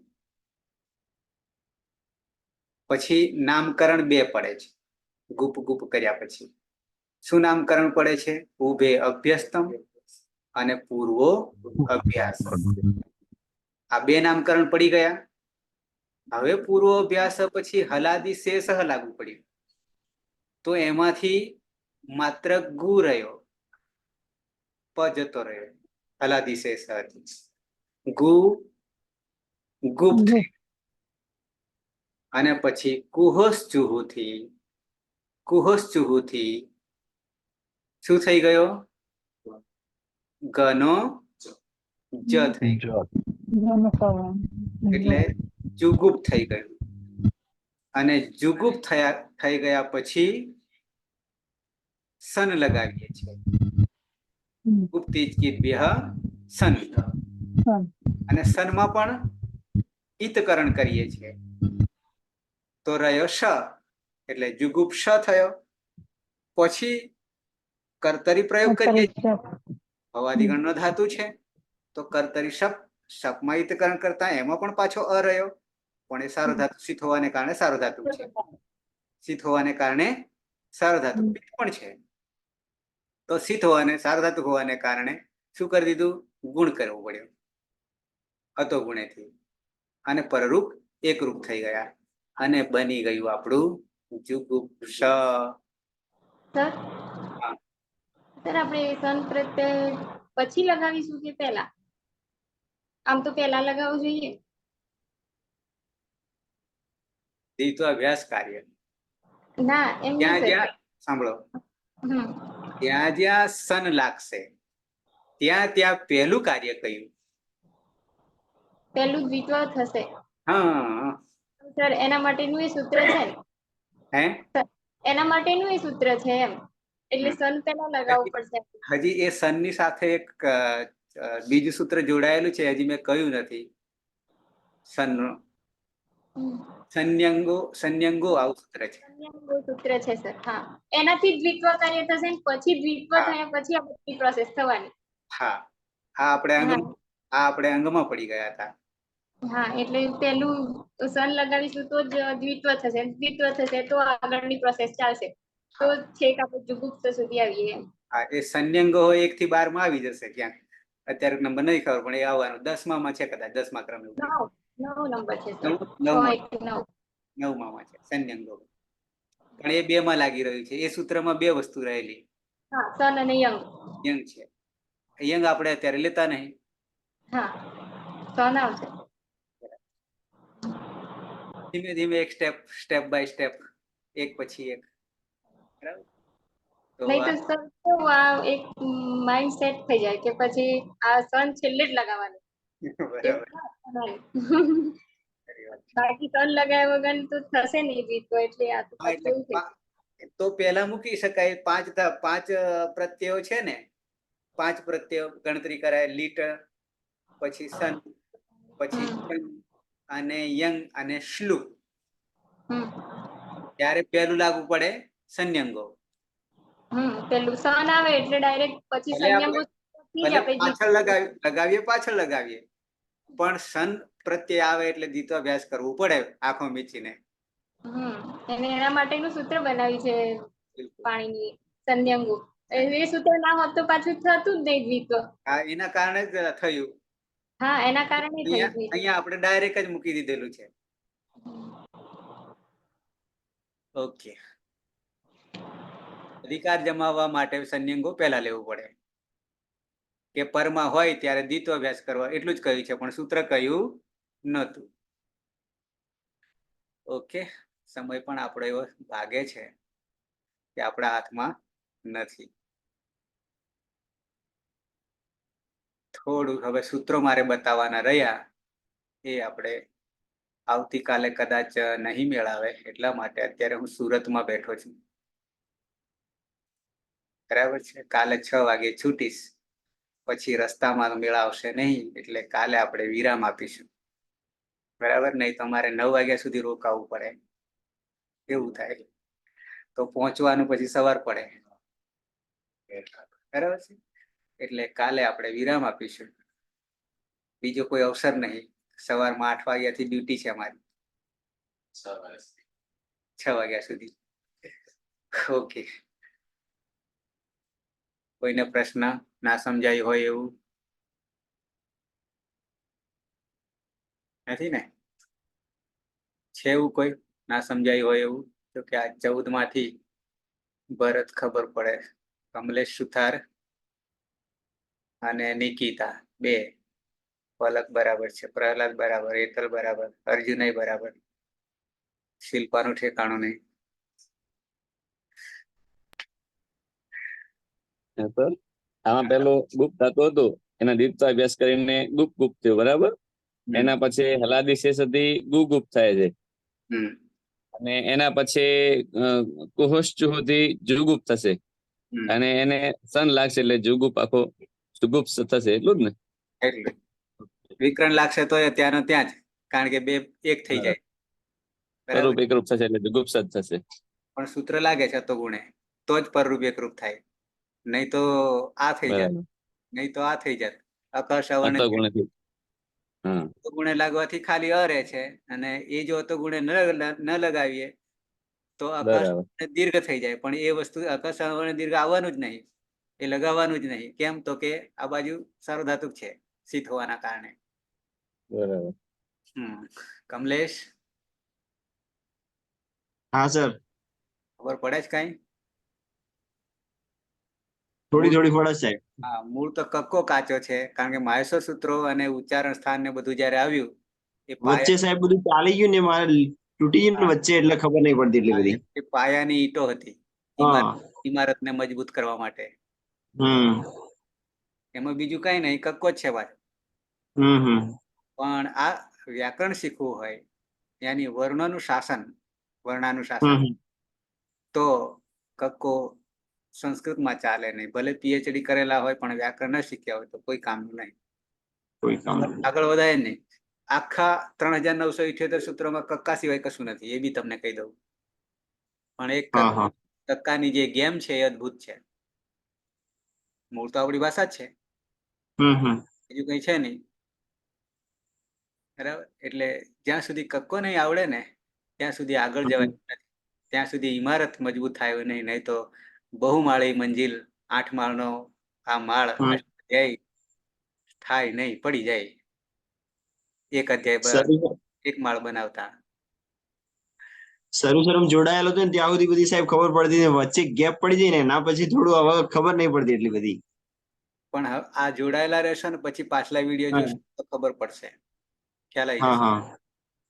પછી નામકરણ 2 પડે છે, ગુપ ગુપ કર્યા પછી શું નામકરણ પડે છે? ઉભે અભ્યસ્તમ અને પૂર્વો અભ્યાસ. આ બે નામકરણ પડી ગયા. હવે પૂર્વો અભ્યાસ પછી હલાદી શેષ લાગુ પડ્યું. તો એમાંથી માત્ર ગુ રહ્યો, પ જતો રહ્યો. હલાદી શેષ ગુ ગુપ થઈ. અને પછી કુહોસ ચુહુથી શું થઈ ગયો? ગનો જ થઈ ગયો. એટલે જુગુપ થઈ ગયું. અને જુગુપ થઈ ગયા પછી સન લગાવીએ છીએ. ગુપ્તિચિદ્ભ્ય સન. અને સનમાં પણ ઈતકરણ કરીએ છીએ. તો રહ્યો શ, એટલે જુગુપ શ થયો. પછી કર્તરી પ્રયોગ કરીએ છીએ. ભવાદિગણ નો ધાતુ છે તો કર્તરી શપ, શપમાં ઈતકરણ કરતા એમાં પણ પાછો અ રહ્યો, પણ એ સારો ધાતુ સિત હોવાને કારણે સારો ધાતુ છે. સિત હોવાને કારણે સારો ધાતુ પણ છે. તો સિત હોવાને સારો ધાતુ હોવાને કારણે શું કરી દીધું? ગુણ કરવો પડ્યો અતો ગુણેથી. અને પરરૂપ એકરૂપ થઈ ગયા અને બની ગયું આપણું જુગુપ્સ. સર આપણે સન પ્રત્યય પછી લગાવીશું કે પહેલા? આમ તો પહેલા લગાવવું જોઈએ. દ્વિત્વ અભ્યાસ કાર્ય ના એમ નહીં જ્યાં સર. જ્યાં સાંભળો, હમ જ્યાં જ્યાં સન લાગશે ત્યાં ત્યાં પહેલું કાર્ય કયું? પહેલું દ્વિત્વ થશે. હા. સર એના માટેનું એ સૂત્ર છે ને? હે એના માટેનું એ સૂત્ર છે એમ. એટલે સન પહેલા લગાવવું પડશે. હજી એ સન ની સાથે એક બીજું સૂત્ર જોડાયેલું છે, હજી મેં કહ્યું નથી. સન સંન્યંગો આવું સૂત્ર છે. સૂત્ર છે સર. હા, એનાથી દ્વિત્વ કાર્ય થશે ને પછી દ્વિત્વ થયા પછી આ બધી પ્રોસેસ થવાની. હા, આ આપણે અંગમાં પડી ગયા હતા. હા, એટલે પેલું સન લગાવીશું તો જ દ્વિત્વ થશે. દ્વિત્વ થશે તો આગળની પ્રોસેસ ચાલશે. તો છેક આપણે જુગુપ્ત સુધી આવીએ એમ. હા, એ સંન્યંગો 1 થી 12 માં આવી જશે ક્યાંક. અત્યારે નંબર નહીં ખબર, પણ એ આવવાનું 10માં છે કદાચ. 10મા ક્રમે 9 નંબર છે સર. 9માં છે સંન્યંગો. પણ એ 2 માં લાગી રહ્યું છે. એ સૂત્રમાં 2 વસ્તુ રહેલી. હા, સન અને યંગ. યંગ છે. યંગ આપણે અત્યારે લેતા નહીં. હા, સન આવશે. ધીમે ધીમે એક સ્ટેપ બાય સ્ટેપ, એક પછી એક. બરાબર? તો નહીં તો સર તો આ એક માઇન્ડ સેટ થઈ જાય કે પછી આ સન છેલ્લે જ લગાવવાનું. બરાબર. બાકી સન લગાવ્યા વગર તો થશે નહીં દ્વિત્વ. એટલે આ તો હા, પછી એવું થઈ તો પેલા મૂકી શકાય. 5 પ્રત્યયો છે ને, 5 પ્રત્યયો ગણતરી કરાય. લીટ, પછી સન, પછી અને યંગ અને શ્લુક. ત્યારે પેલું લાગુ પડે સંન્યંગો. પેલું સન આવે એટલે ડાયરેક્ટ પછી સંન્યંગો પાછળ લગાવીએ, પણ સન પ્રત્યય આવે એટલે દ્વિત્વાભ્યાસ કરવું પડે આંખો મીચીને. એના માટેનું સૂત્ર બનાવ્યું છે પાણીની, સંન્યંગો. એ સૂત્ર ના હોત તો પાછું થતું જ નહીં દ્વિત્વ. હા, એના કારણે જ થયું. હા, એના કારણે થયું. અહીંયા આપણે ડાયરેક્ટ જ મૂકી દીધેલું છે. ઓકે. અધિકાર જમાવવા માટે સંન્યંગો પહેલા લેવું પડે. કે પરમાં હોય ત્યારે દ્વિત્વાભ્યાસ કરવા એટલું જ કહ્યું છે, પણ સૂત્ર કહ્યું નહોતું. ઓકે. સમય પણ આપણો એવો ભાગે છે કે આપણા હાથમાં નથી. થોડું હવે સૂત્રો મારે બતાવવાના રહ્યા, એ આપણે આવતીકાલે કદાચ નહીં મેળાવે. એટલા માટે અત્યારે હું સુરતમાં બેઠો છું. બરાબર છે. કાલે 6 વાગે છૂટીશ. પછી રસ્તામાં મેળાવશે નહીં, એટલે કાલે આપણે વિરામ આપીશું. બરાબર? નહીં તો અમારે 9 વાગ્યા સુધી રોકાવું પડે. એવું થાય તો પહોંચવાનું પછી સવાર પડે. બરાબર છે. એટલે કાલે આપણે વિરામ આપીશું. બીજો કોઈ અવસર નહીં. સવારમાં 8 વાગ્યાથી ડ્યુટી છે અમારી, 6 વાગ્યા સુધી. ઓકે, કોઈને પ્રશ્ન ના સમજાયું હોય એવું નથી ને? છે એવું કોઈ ના સમજાયું હોય એવું? તો કે આ 14 માંથી ભરત ખબર પડે, કમલેશ સુથાર અને નિકિતા 2, પલક બરાબર છે, પ્રહલાદ બરાબર, હેતલ બરાબર, અર્જુનય બરાબર, શિલ્પાનું ઠેકાણું નહીં. તો આમાં પેલું ગુપ્ત થતું હતું, એના દીપતો અભ્યાસ કરીને ગુપ્ત થયું, બરાબર. એના પછી હલાદી શેષ હતી ગુપ્ત થાય છે, હમ અને એના પછી કુહોશ્ચુ હતી જુગુપ્ત થશે, હમ અને એને સન લાગશે એટલે જુગુપ આખો જુગુપ્ત થશે, એટલું જ ને? એટલે વિકરણ લાગશે તો એ ત્યાંનો ત્યાં જ, કારણ કે 2 એક થઈ જાય. બરાબર, સ્વરૂપ એકરૂપ થશે એટલે જુગુપ્ત જ થશે. પણ સૂત્ર લાગે છે તો ગુણે તો જ પરરૂપ એકરૂપ થાય, નહીં તો આ થઈ જાય, બરાબર. નહીં તો આ થઈ જાય. અકર્ષ અવર્ણ અતો ગુણથી. હા, ગુણે લાગવાથી ખાલી અ રહે છે, અને એ જો તો ગુણે ન લગાવીએ તો અકર્ષ બરાબર. દીર્ઘ થઈ જાય. પણ એ વસ્તુ અકર્ષ અવર્ણ દીર્ઘ આવવાનું જ નહીં, એ લગાવવાનું જ નહીં. કેમ? તો કે આ બાજુ સાર્વધાતુક છે શીત હોવાના કારણે. બરાબર. કમલેશ, હા સર, ખબર પડે છે કઈ? થોડી થોડી ફરજ સાહેબ. હા, મૂળ તો કક્કો કાચો છે, કારણ કે માહેશ્વર સૂત્રો અને ઉચ્ચારણ સ્થાન ને બધું જયારે આવ્યું એ વચ્ચે સાહેબ બધું ચાલી ગયું ને મારે તૂટી ગયું ને વચ્ચે, એટલે ખબર નહીં પડતી એટલી બધી. એ પાયાની ઈંટો હતી હા. ઇમારતને મજબૂત કરવા માટે. એમાં બીજું કઈ નહીં, કક્કો જ છે ભાઈ. પણ આ વ્યાકરણ શીખવું હોય, યાની વર્ણનું શાસન, વર્ણાનુશાસન, તો કક્કો સંસ્કૃતમાં ચાલે નહીં. ભલે પીએચડી કરેલા હોય પણ વ્યાકરણ ન શીખ્યા હોય તો કોઈ કામનું નહીં, આગળ વધાય નહીં. આખા 3978 સૂત્રોમાં કક્કા સિવાય કશું નથી, એ બી તમને કહી દઉં. પણ એક કક્કાની જે ગેમ છે એ અદ્ભુત છે. મૂળ તો આપણી ભાષા જ છે, બીજું કઈ છે નહીં. બરાબર, એટલે જ્યાં સુધી કક્કો નહીં આવડે ને ત્યાં સુધી આગળ જવાય નથી, ત્યાં સુધી ઇમારત મજબૂત થાય નહીં. નહીં તો બહુમાળી મંજિલ, 8 માળનો આ માળ અષ્ટાધ્યાયી થાય નહીં, પડી જાય. એક અધ્યાય એક માળ બનાવતા. શરૂ જોડાયેલો હતો ને ત્યાં સુધી બધી સાહેબ ખબર પડતી, વચ્ચે ગેપ પડી જાય ને એના પછી થોડું હવે ખબર નહીં પડતી એટલી બધી. પણ આ જોડાયેલા રહેશે ને પછી પાછલા વિડીયો જોશો તો ખબર પડશે, ખ્યાલ આવી જશે.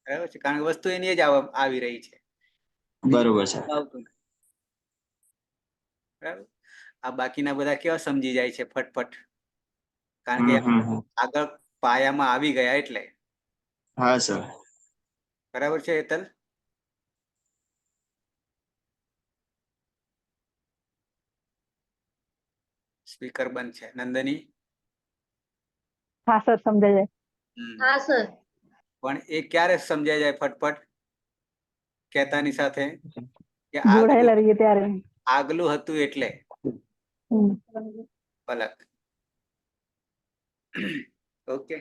બરાબર છે, કારણ કે વસ્તુ એની જ આવી રહી છે. બરોબર છે. આવતું બરાબર. આ બાકીના બધા કેવા સમજી જાય છે ફટફટ, કારણ કે આગળ પાયામાં આવી ગયા એટલે. હા સર. બરાબર છે હેતલ? સ્પીકર બંધ છે. નંદની? હા સર, સમજાય જાય. હા સર. પણ એ ક્યારે સમજાય જાય ફટફટ કહેતાની સાથે? કે જોડાયેલા રહીએ ત્યારે. આગલું હતું એટલે. પલક. ઓકે,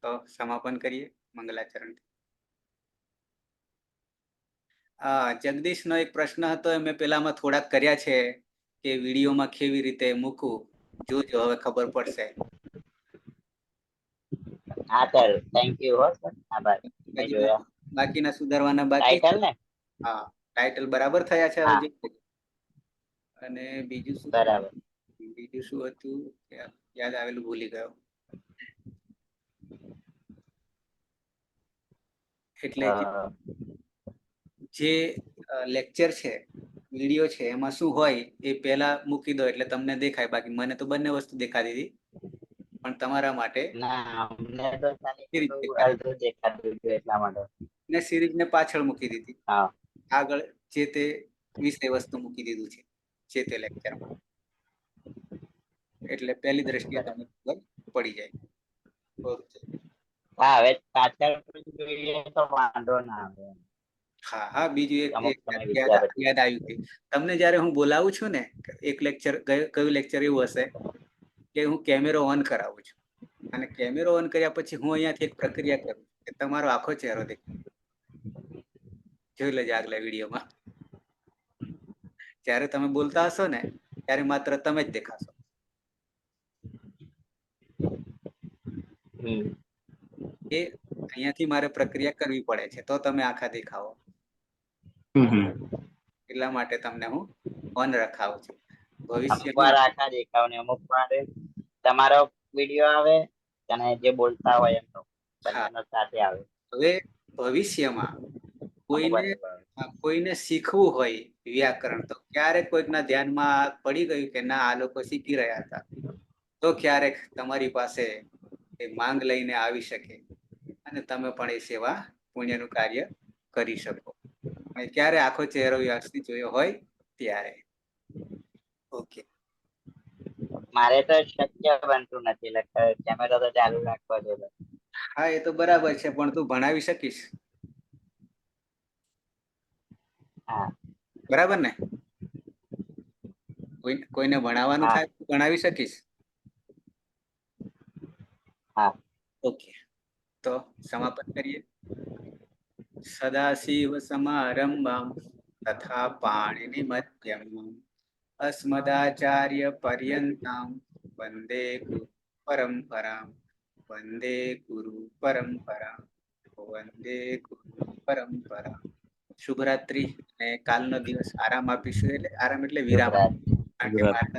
તો સમાપન કરીએ મંગલાચરણ. જગદીશનો એક પ્રશ્ન હતો, મેં પેલામાં થોડાક કર્યા છે કે વિડીયોમાં કેવી રીતે મૂકવું, જોજો હવે ખબર પડશે. હા સર, થેન્ક યુ હો સર, આભાર. બાકીના સુધારવાના બાકી. ટાઇટલ ને? હા, ટાઇટલ બરાબર થયા છે હવે. અને બીજું શું? બરાબર. બીજું શું હતું યાદ આવેલું, ભૂલી ગયો. એટલે જે લેક્ચર છે, વિડીયો છે, એમાં શું હોય એ પહેલા મૂકી દો એટલે તમને દેખાય. બાકી મને તો બંને વસ્તુ દેખાતી હતી, પણ તમારા માટે સિરીઝ ને પાછળ મૂકી દીધી, આગળ જે તે વિષય વસ્તુ મૂકી દીધું છે જે તે લેક્ચરમાં. એટલે પહેલી દ્રષ્ટિએ તમને ખબર પડી જાય. હા, હવે પાછળ જોઈએ તો વાંધો ના આવે. હા હા, બીજું એક યાદ આવ્યું કે તમને જયારે હું બોલાવું છું ને, એક લેક્ચર કયું લેક્ચર એવું હશે કે હું કેમેરો ઓન કરાવું છું, અને કેમેરો ઓન કર્યા પછી હું અહીંયાથી એક પ્રક્રિયા કરું કે તમારો આખો ચહેરો દેખાય. જોઈ લેજો આગલા વિડીયોમાં. જ્યારે તમે બોલતા હશો ને ત્યારે માત્ર તમે જ દેખાશો. હમ એ અહીંયાથી મારે પ્રક્રિયા કરવી પડે છે તો તમે આખા દેખાવો. એટલા માટે તમને હું ઓન રખાવું છું. અમુક વાર ભવિષ્યમાં આખા દેખાવ ને અમુક વાર તમારો વિડીયો આવે અને જે બોલતા હોય એમનો બંનેનો સાથે આવે. હવે ભવિષ્યમાં અમુક વાર કોઈને શીખવું હોય વ્યાકરણ તો ક્યારેક કોઈકના ધ્યાનમાં પડી ગયું કે ના આ લોકો શીખી રહ્યા હતા તો ક્યારેક તમારી પાસે એ માંગ લઈને આવી શકે અને તમે પણ એ સેવા પુણ્યનું કાર્ય કરી શકો. અને ક્યારે આખો ચહેરો વ્યવસ્થિત જોયો હોય ત્યારે. ઓકે. મારે તો શક્ય બનતું નથી એટલે કેમેરો તો ચાલુ રાખવો જોઈએ. હા એ તો બરાબર છે પણ તું ભણાવી શકીશ. હા બરાબર ને? કોઈને ભણાવવાનું હા થાય તો ભણાવી શકીશ. હા ઓકે તો સમાપન કરીએ. સદાશિવ સમારંભામ તથા પાણિનિ મધ્યમમ અસ્મદાચાર્ય પર્યંતામ વંદે ગુરુ પરંપરામ વંદે ગુરુ પરંપરા વંદે ગુરુ પરંપરા. શુભરાત્રી અને કાલનો દિવસ આરામ આપીશું. એટલે આરામ એટલે વિરામ. શુભરાત્રી. કારણ કે મારે